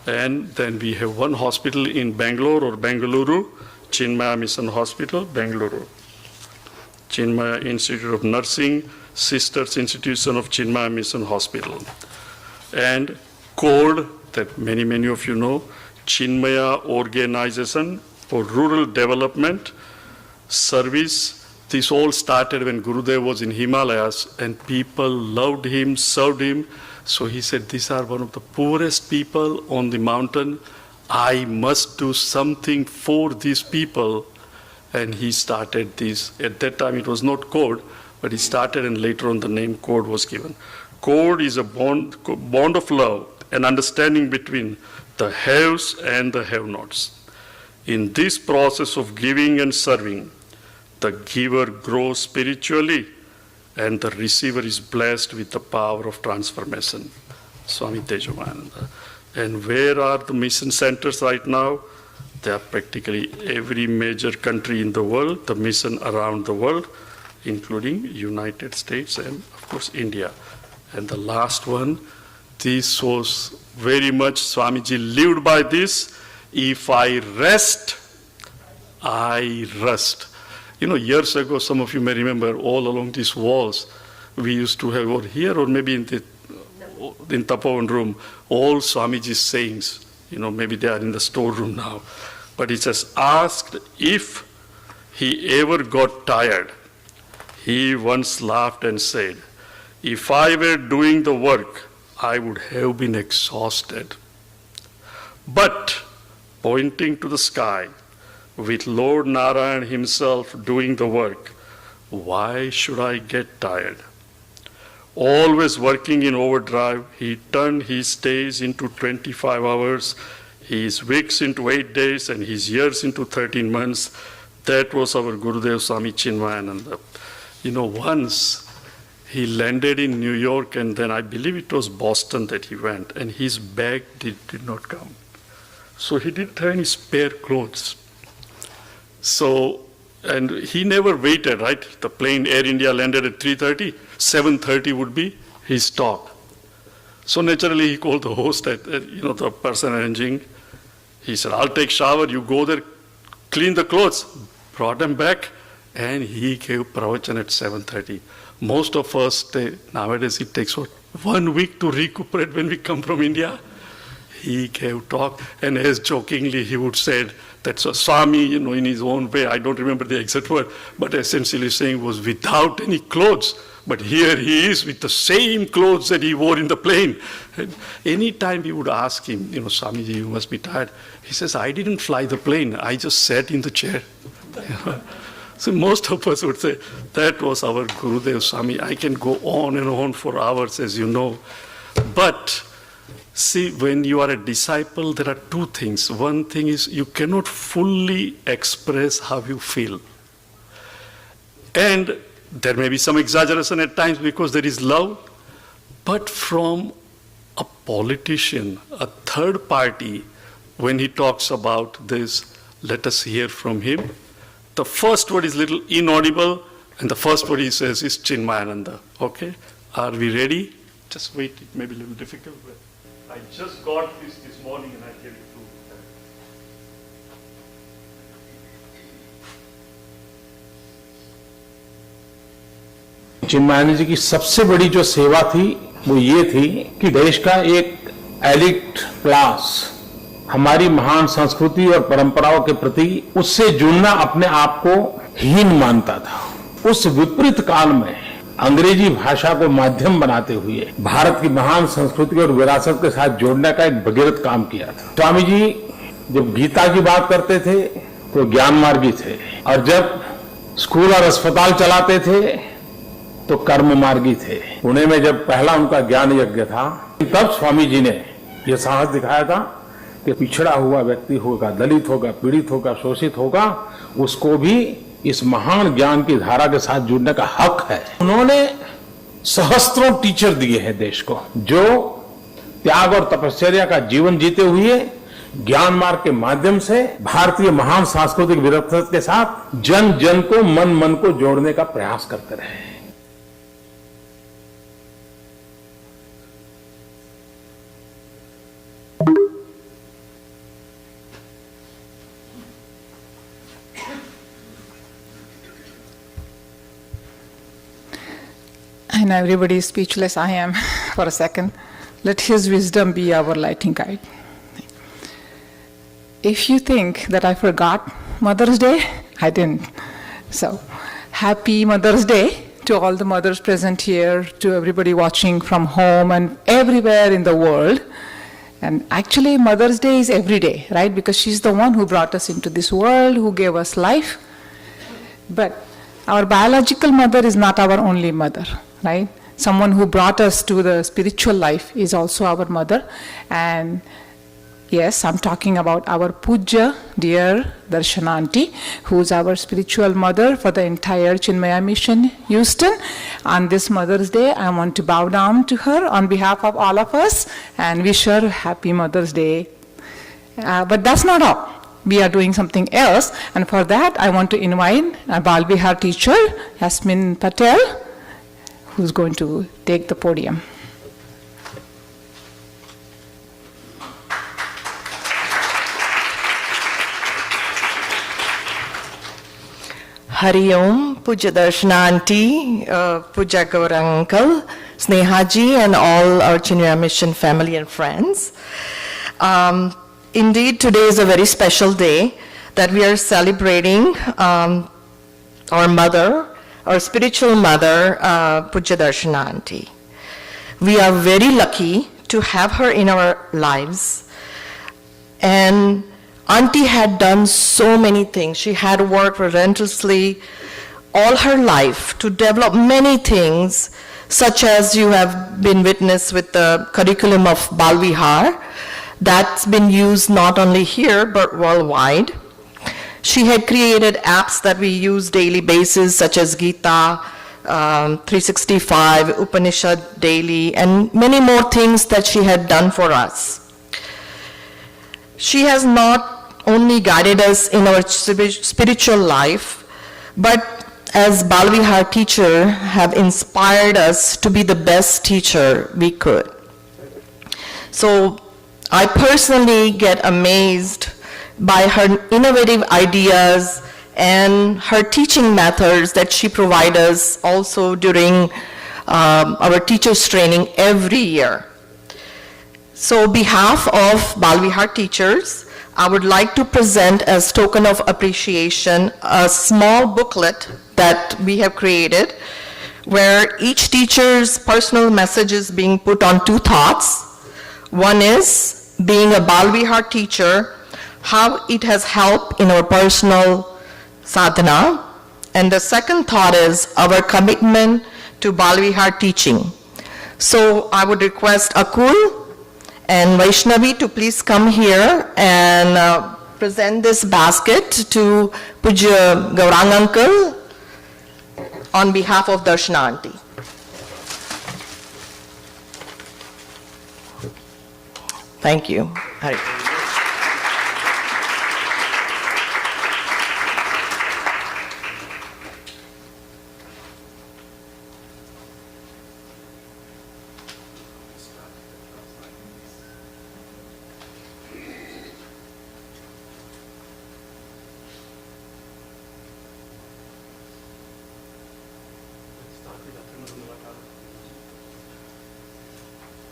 And then we have one hospital in Bangalore or Bengaluru, Chinmaya Mission Hospital, Bengaluru. Chinmaya Institute of Nursing, Sisters Institution of Chinmaya Mission Hospital. And code that many of you know, Chinmaya Organization for Rural Development Service. This all started when Gurudev was in Himalayas and people loved him, served him. So he said, these are one of the poorest people on the mountain. I must do something for these people. And he started this. At that time it was not code, but he started and later on the name code was given. Code is a bond of love and understanding between the haves and the have-nots. In this process of giving and serving, the giver grows spiritually and the receiver is blessed with the power of transformation. Swami Tejavananda. And where are the mission centers right now? They are practically every major country in the world, the mission around the world, including United States and of course India. And the last one, this was very much Swamiji lived by this. If I rest, I rest. You know, years ago, some of you may remember, all along these walls, we used to have, or here or maybe in Tapovan room, all Swamiji's sayings. You know, maybe they are in the storeroom now. But he just asked if he ever got tired. He once laughed and said, if I were doing the work, I would have been exhausted. But, pointing to the sky, with Lord Narayan himself doing the work, why should I get tired? Always working in overdrive, he turned his days into 25 hours, his weeks into 8 days, and his years into 13 months. That was our Gurudev Swami Chinmayananda. You know, once he landed in New York, and then I believe it was Boston that he went, and his bag did not come. So he didn't have any spare clothes. So, and he never waited, right? The plane, Air India landed at 3:30, 7:30 would be his stop. So naturally he called the host, the person arranging. He said, I'll take shower, you go there, clean the clothes. Brought them back, and he gave pravachan at 7:30. Most of us, nowadays it takes 1 week to recuperate when we come from India. He gave talk, and as jokingly he would say, that's a Swami, in his own way, I don't remember the exact word, but essentially saying was without any clothes. But here he is with the same clothes that he wore in the plane. And any time we would ask him, Swamiji, you must be tired. He says, I didn't fly the plane, I just sat in the chair. So most of us would say, that was our Gurudev Swami. I can go on and on for hours, as you know. But see, when you are a disciple, there are two things. One thing is you cannot fully express how you feel. And there may be some exaggeration at times because there is love. But from a politician, a third party, when he talks about this, let us hear from him. The first word is little inaudible, and the first word he says is Chinmayananda. Okay? Are we ready? Just wait, it may be a little difficult, but I just got this morning and I gave it to Chinmayanand जी की सबसे बड़ी जो सेवा थी वो ये थी कि देश का एक एलिट क्लास हमारी महान संस्कृति और परंपराओं के प्रति उससे जुड़ना अपने आप को हीन मानता था। उस विपरीत काल में अंग्रेजी भाषा को माध्यम बनाते हुए भारत की महान संस्कृति और विरासत के साथ जोड़ने का एक भगीरथ काम किया था। स्वामी जी जब गीता की बात करते थे तो ज्ञान मार्गी थे, और जब स्कूल और अस्पताल चलाते थे तो कर्म मार्गी थे। पुणे में जब पहला उनका ज्ञान यज्ञ था, तब स्वामी जी ने यह साहस दिखाया था कि पिछड़ा हुआ व्यक्ति होगा, दलित होगा, पीड़ित होगा, शोषित होगा, उसको भी इस महान ज्ञान की धारा के साथ जुड़ने का हक है। उन्होंने सहस्त्रों टीचर दिए हैं देश को, जो त्याग और तपश्चर्या का जीवन जीते हुए ज्ञान मार्ग के माध्यम से भारतीय महान सांस्कृतिक विरासत के साथ जन जन को मन मन को जोड़ने का प्रयास करते रहे। And everybody is speechless. I am for a second. Let his wisdom be our lighting guide. If you think that I forgot Mother's Day, I didn't. So, happy Mother's Day to all the mothers present here, to everybody watching from home and everywhere in the world. And actually, Mother's Day is every day, right? Because she's the one who brought us into this world, who gave us life. But our biological mother is not our only mother, right? Someone who brought us to the spiritual life is also our mother. And Yes, I'm talking about our Puja, dear Darshananti, who is our spiritual mother for the entire Chinmaya Mission, Houston. On this Mother's Day, I want to bow down to her on behalf of all of us and wish her Happy Mother's Day. But that's not all. We are doing something else, and for that, I want to invite a Bal Vihar teacher, Yasmin Patel, who's going to take the podium. Hari Om, Puja Darshananti, Puja Gaurang Uncle, Snehaji, and all our Chinmaya Mission family and friends. Indeed, today is a very special day that we are celebrating our mother, our spiritual mother, Puja Darshananti. We are very lucky to have her in our lives. And Auntie had done so many things. She had worked relentlessly all her life to develop many things, such as you have been witness with the curriculum of Bal Vihar. That's been used not only here, but worldwide. She had created apps that we use daily basis, such as Gita, 365, Upanishad Daily, and many more things that she had done for us. She has not only guided us in our spiritual life, but as Bal Vihar teacher, have inspired us to be the best teacher we could. So I personally get amazed by her innovative ideas and her teaching methods that she provides us also during our teachers training every year. So on behalf of Bal Vihar teachers, I would like to present as token of appreciation a small booklet that we have created where each teacher's personal message is being put on two thoughts. One is being a Bal Vihar teacher, how it has helped in our personal sadhana. And the second thought is our commitment to Bal Vihar teaching. So I would request Akul and Vaishnavi to please come here and present this basket to Puja Gaurang Uncle on behalf of Darshananti. Thank you. Hari.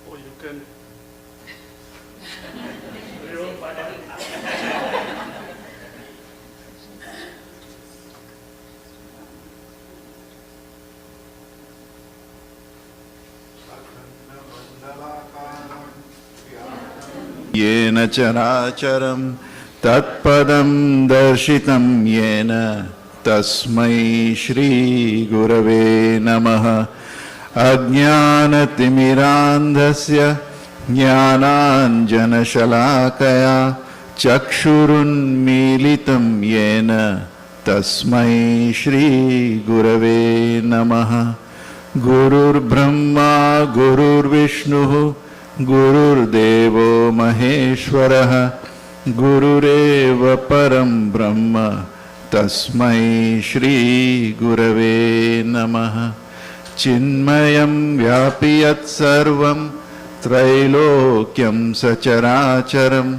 Oh, you can. येन चराचरं तत्पदं दर्शितं येन तस्मै श्री गुरवे नमः। अज्ञानतिमिरान्धस्य ज्ञानाञ्जनशलाकया चक्षुरुन्मीलितं येन तस्मै श्री गुरवे नमः। गुरुर्ब्रह्मा गुरुर्विष्णुः गुरुर्देवो महेश्वरः गुरुरेव परं ब्रह्म तस्मै श्री गुरवे नमः। चिन्मयं व्यापि यत्सर्वं त्रैलोक्यं सचराचरं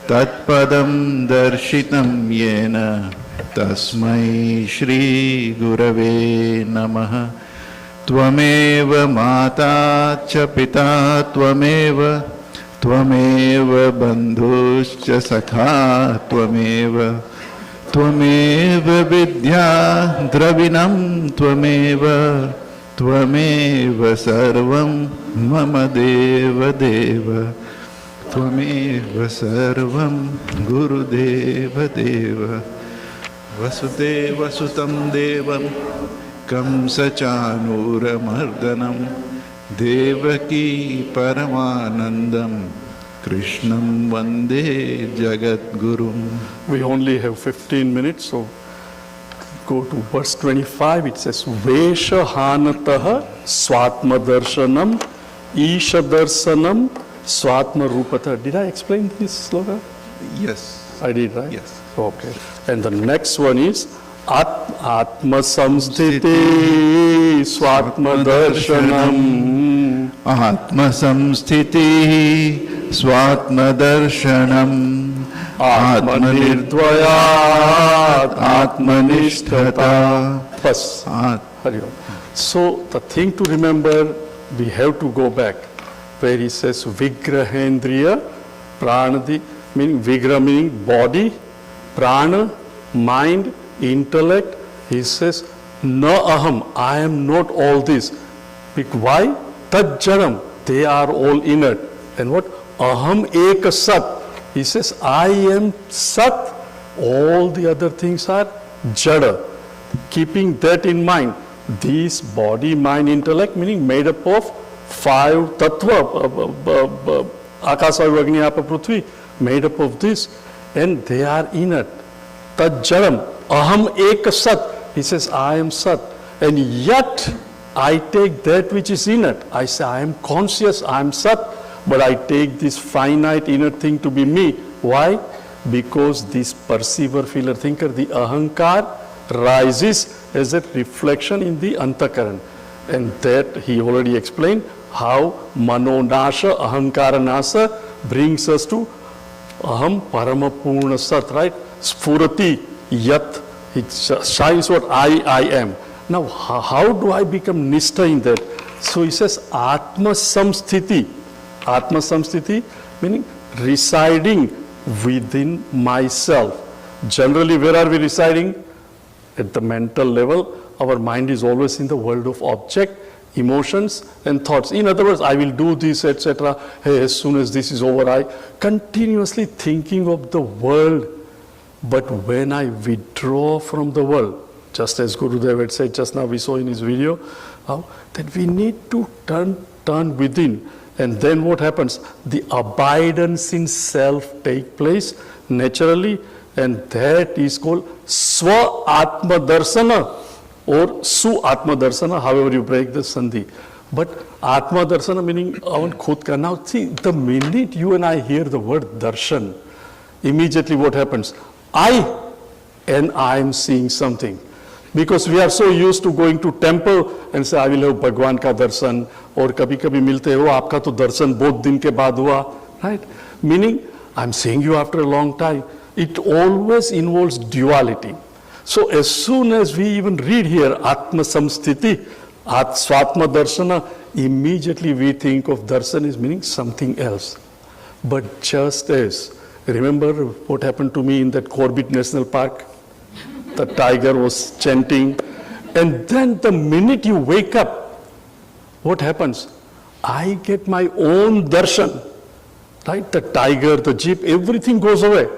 तत्पदं दर्शितं येन तस्मै श्री गुरवे नमः। त्वमेव माता च पिता त्वमेव त्वमेव बन्धुश्च सखा त्वमेव त्वमेव विद्या द्रविणं त्वमेव त्वमेव सर्वं मम देव देव त्वमेव सर्वं गुरुदेव देव। वसुदेवसुतं देवं कंसचाणूरमर्दनं Devaki परमानन्दं Krishnam Vande Jagadgurum. We only have 15 minutes, so go to verse 25. It says, Vesha Hanataha Swatma Darshanam Isha Darsanam Swatma Rupata. Did I explain this sloka? Yes. I did, right? Yes. Okay. And the next one is Atma Samsthiti Swatma Darshanam. Atma Samsthiti Swatma Darshanam. Atma Nirdvayat Atma Nishtata. First. Hari Om. So the thing to remember, we have to go back where he says Vigrahendriya Pranadi, meaning Vigra meaning body, Prana, mind, intellect. He says, Na aham, I am not all this. Why? Tad jadam, they are all inert. And what? Aham eka sat. He says, I am sat, all the other things are jada. Keeping that in mind, this body, mind, intellect, meaning made up of 5 tattva, akasa, agni, apa, prithvi, made up of this, and they are inert. Tad jadam, aham eka sat. He says, I am sat. And yet, I take that which is inert. I say, I am conscious, I am sat, but I take this finite inert thing to be me. Why? Because this perceiver, feeler, thinker, the ahankar, rises as a reflection in the antakaran. And that he already explained how manonasha, ahankara nasa brings us to aham paramapurna sat, right? Sphurati yat, it shines what I am. Now, how do I become nistha in that? So he says, Atma Samsthiti. Atma Samsthiti meaning residing within myself. Generally, where are we residing? At the mental level. Our mind is always in the world of object, emotions and thoughts. In other words, I will do this, etc. Hey, as soon as this is over, I continuously thinking of the world. But when I withdraw from the world, just as Gurudev had said just now, we saw in his video, that we need to turn within. And then what happens? The abidance in self take place naturally, and that is called Swa Atma Darsana or Su Atma Darsana, however you break the Sandhi. But Atma Darsana meaning avan khud ka. Now see, the minute you and I hear the word darshan, immediately what happens? I am seeing something. Because we are so used to going to temple and say, I will have Bhagwan ka darshan, or kabhi kabhi milte ho, aapka to darshan bahut din ke baad hua, right? Meaning, I'm seeing you after a long time. It always involves duality. So as soon as we even read here, Atma Samsthiti, Swatma Darshana, immediately we think of darshan is meaning something else. But just as, remember what happened to me in that Corbett National Park? The tiger was chanting, and then the minute you wake up, what happens? I get my own darshan, right? The tiger, the jeep, everything goes away,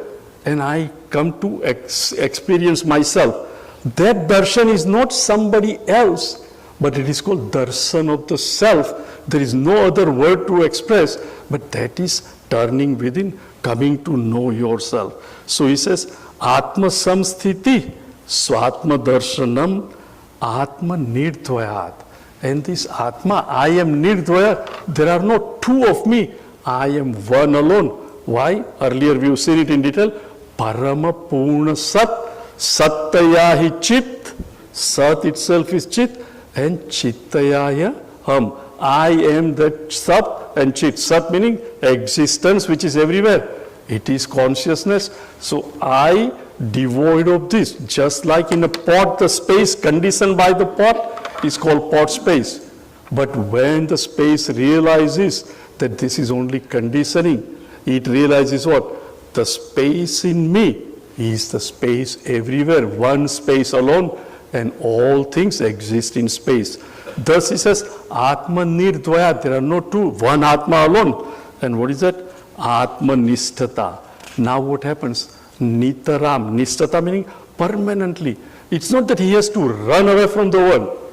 and I come to experience myself. That darshan is not somebody else, but it is called darshan of the self. There is no other word to express, but that is turning within, coming to know yourself. So he says, Atma Samsthiti, Swatma Darshanam, Atma Nirdvayat. And this Atma, I am Nirdvaya, there are no two of me, I am one alone. Why? Earlier we've seen it in detail. Parama Purna Sat, Sattaya hi Chit, Sat itself is Chit, and Chittaya Ham. I am that Sat and Chit. Sat meaning existence which is everywhere. It is consciousness. So I, devoid of this, just like in a pot, the space conditioned by the pot is called pot space. But when the space realizes that this is only conditioning, it realizes what? The space in me is the space everywhere, one space alone, and all things exist in space. Thus he says, Atma Nirdvaya, there are no two, one Atma alone. And what is that? Atma Nishtata. Now what happens? Nitaram, Nishtata meaning permanently. It's not that he has to run away from the world.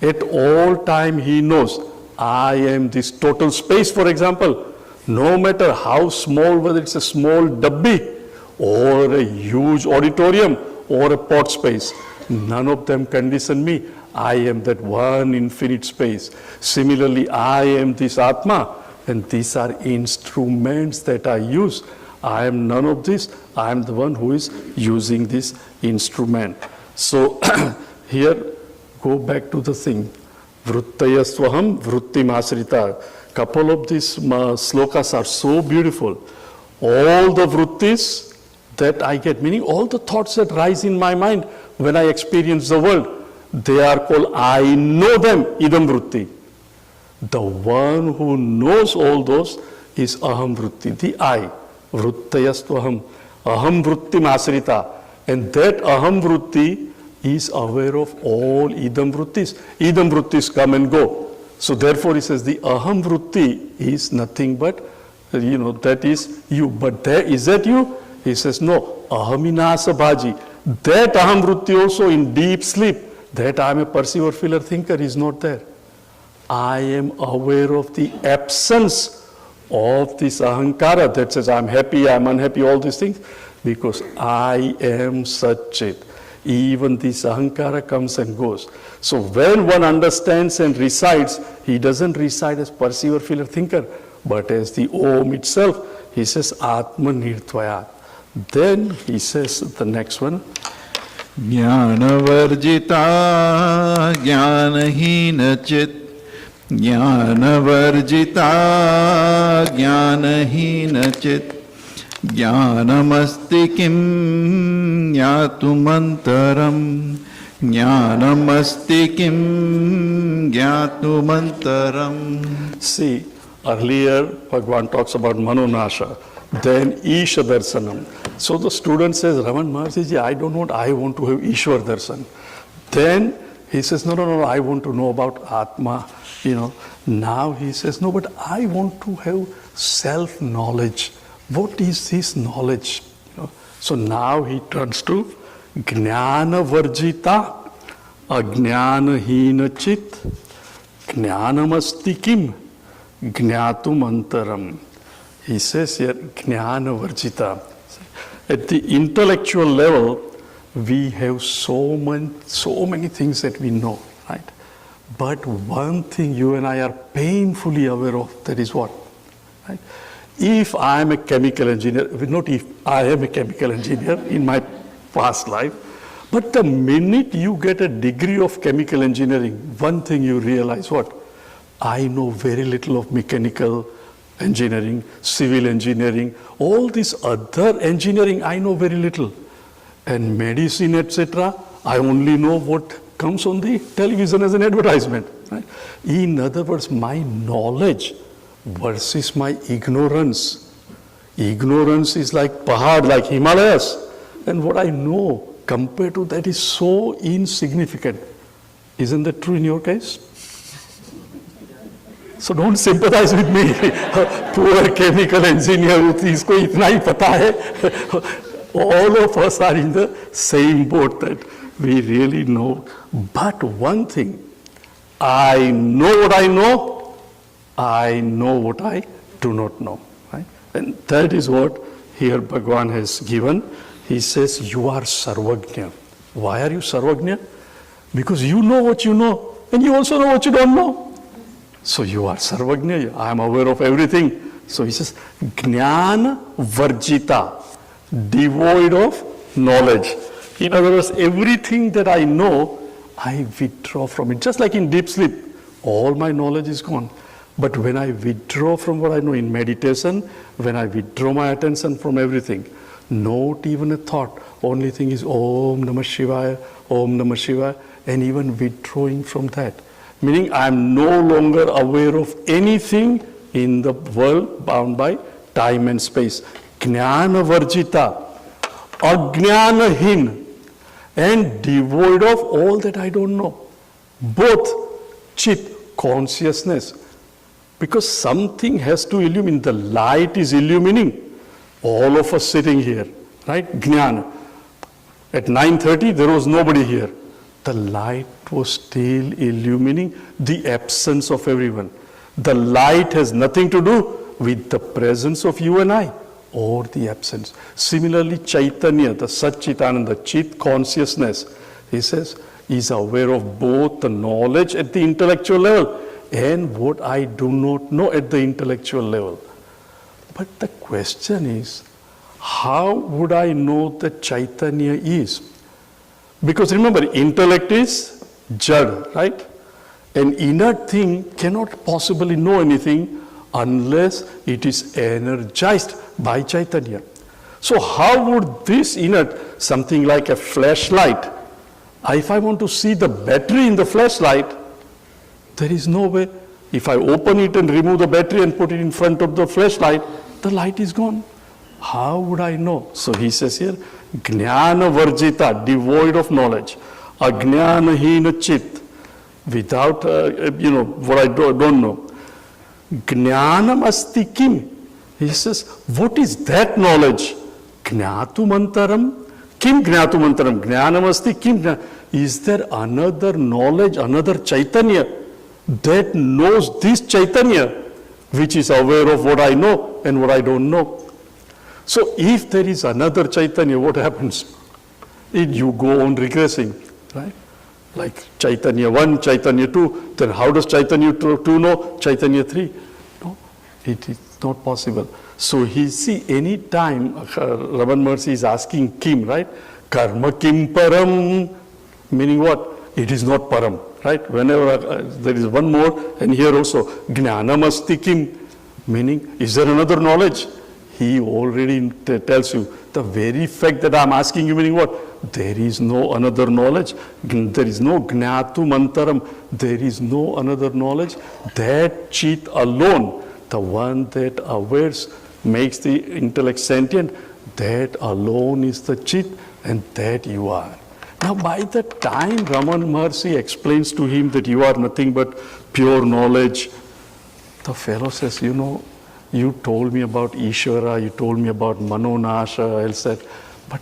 At all time he knows, I am this total space, for example. No matter how small, whether it's a small dabbi or a huge auditorium or a pot space, none of them condition me. I am that one infinite space. Similarly, I am this Atma, and these are instruments that I use. I am none of this. I am the one who is using this instrument. So here, go back to the thing. Vrittaya swaham vrittim asrita. Couple of these slokas are so beautiful. All the vrittis that I get, meaning all the thoughts that rise in my mind when I experience the world, they are called, I know them, idam vritti. The one who knows all those is aham vritti, the I. Vrittayastvaham, aham vrittim asrita. And that aham vritti is aware of all idam vrittis. Idam vrittis come and go. So therefore he says the aham vritti is nothing but, that is you. But there, is that you? He says, no, ahaminasa bhaji. That aham vritti also in deep sleep, that I am a perceiver, feeler, thinker is not there. I am aware of the absence of this ahankara that says I am happy, I am unhappy, all these things, because I am Satchit. Even this ahankara comes and goes. So when one understands and recites, he doesn't recite as perceiver, feeler, thinker, but as the Om itself. He says Atma Nirtvayat. Then he says the next one. Jnanavarjita jnanahina chit. Jnanavarjita jnanahina chit. Jnanamasti kim jnatumantaram. Jnanamasti kim jnatumantaram. See, earlier Bhagavan talks about Manonasha, then Isha Darsanam. So the student says, Raman Maharshi, I want to have Ishwar Darshan. Then he says, no, I want to know about Atma, Now he says, no, but I want to have self-knowledge. What is this knowledge? So now he turns to Jnana Varjita, Ajnana Hina Chit, Jnanamasti Kim, Jnatum Antaram. He says here, Jnana Varjita. At the intellectual level, we have so many things that we know, right? But one thing you and I are painfully aware of, that is what? Right? If I am a chemical engineer, not if, I am a chemical engineer in my past life, but the minute you get a degree of chemical engineering, one thing you realize, what? I know very little of mechanical engineering, civil engineering, all this other engineering, I know very little. And medicine, etc., I only know what comes on the television as an advertisement. Right? In other words, my knowledge versus my ignorance. Ignorance is like Pahad, like Himalayas. And what I know compared to that is so insignificant. Isn't that true in your case? So don't sympathize with me. Poor chemical engineer, isko itna hi pata hai. All of us are in the same boat that we really know. But one thing, I know what I know, I know what I do not know. Right? And that is what here Bhagavan has given. He says, you are Sarvagnya. Why are you Sarvagnya? Because you know what you know, and you also know what you don't know. So you are Sarvagnya, I am aware of everything. So he says, Jnana Varjita, devoid of knowledge. In other words, everything that I know, I withdraw from it. Just like in deep sleep, all my knowledge is gone. But when I withdraw from what I know in meditation, when I withdraw my attention from everything, not even a thought, only thing is Om Namah Shivaya, Om Namah Shivaya, and even withdrawing from that. Meaning I am no longer aware of anything in the world bound by time and space. Jnana Varjita, Ajnanahin, and devoid of all that I don't know. Both chit, consciousness, because something has to illumine. The light is illumining all of us sitting here, right? Jnana. At 9:30 there was nobody here. The light was still illumining the absence of everyone. The light has nothing to do with the presence of you and I, or the absence. Similarly, Chaitanya, the Satchitananda, Chit consciousness, he says, is aware of both the knowledge at the intellectual level and what I do not know at the intellectual level. But the question is, how would I know that Chaitanya is? Because remember, intellect is jad, right? An inert thing cannot possibly know anything unless it is energized by Chaitanya. So how would this inert, something like a flashlight, if I want to see the battery in the flashlight, there is no way. If I open it and remove the battery and put it in front of the flashlight, the light is gone. How would I know? So he says here, Jnana varjita, devoid of knowledge, ajnana hina chit, without, what I don't know. Jnanam asti kim. He says, what is that knowledge? Jnatu mantaram. Kim jnatu mantaram? Jnanam asti kim. Is there another knowledge, another Chaitanya that knows this Chaitanya, which is aware of what I know and what I don't know? So if there is another Chaitanya, what happens? You go on regressing, right? Like Chaitanya 1, Chaitanya 2, then how does Chaitanya 2 know Chaitanya 3? No, it is not possible. So any time Raman Maharshi is asking Kim, right? Karma Kim Param, meaning what? It is not Param, right? Whenever there is one more, and here also, Jnanam asti Kim, meaning, is there another knowledge? He already tells you, the very fact that I'm asking you, meaning what? There is no another knowledge. There is no Gnatu Mantaram. There is no another knowledge. That Chit alone, the one that awares, makes the intellect sentient, that alone is the Chit, and that you are. Now, by the time Raman Maharshi explains to him that you are nothing but pure knowledge, the fellow says, you told me about Ishvara, you told me about Manonasha, else that, but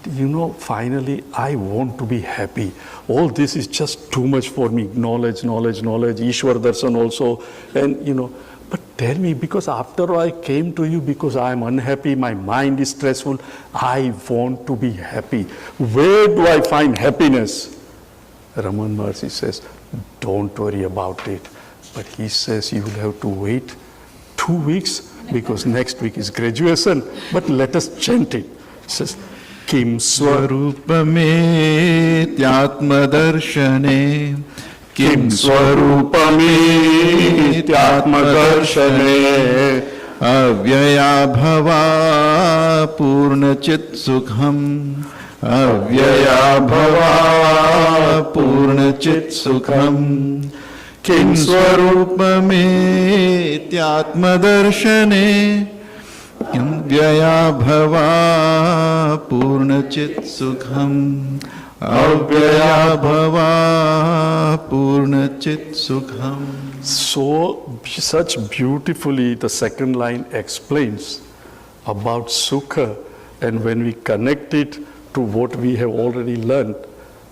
finally I want to be happy. All this is just too much for me. Knowledge, Ishwar Darshan also, and but tell me, because after all I came to you because I am unhappy, my mind is stressful, I want to be happy. Where do I find happiness? Raman Maharshi says, don't worry about it. But he says you will have to wait 2 weeks because next week is graduation. But let us chant it. He says, Kim Swarupame Tyatmadarshane Kim Swarupame Tyatmadarshane Avyaya Bhava Purnachit Sukham Avyaya Bhava Purnachit Sukham Kim Swarupame Tyatmadarshane Avyaya Bhava Purnachit Sukham Avyaya Bhava Purnachit Sukham. So, such beautifully the second line explains about Sukha, and when we connect it to what we have already learned,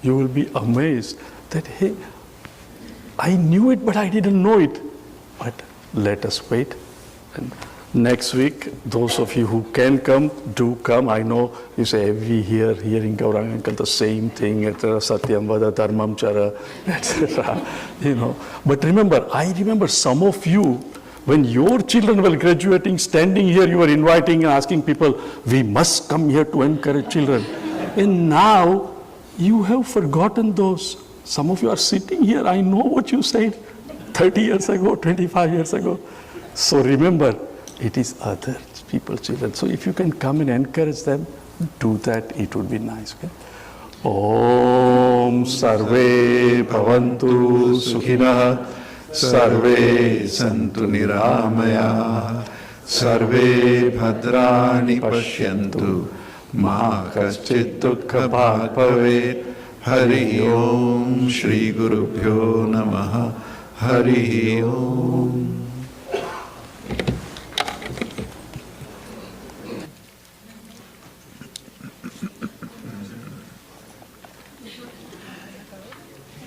you will be amazed that, hey, I knew it but I didn't know it. But let us wait. And next week, those of you who can come, do come. I know you say every year in Gaurangbhai the same thing, etc. Satyam Vada Dharmam Chara, etc. But I remember some of you, when your children were graduating, standing here, you were inviting and asking people, we must come here to encourage children. And now, you have forgotten those. Some of you are sitting here, I know what you said 30 years ago, 25 years ago. So remember, it is other people's children. So if you can come and encourage them, do that, it would be nice. Okay? Om Sarve Bhavantu Sukhina Sarve Santu Niramaya Sarve Bhadrani Pashyantu Ma Kaschit Dukkha Bhag Bhavet. Hari Om Shri Gurubhyo Namaha. Hari Om.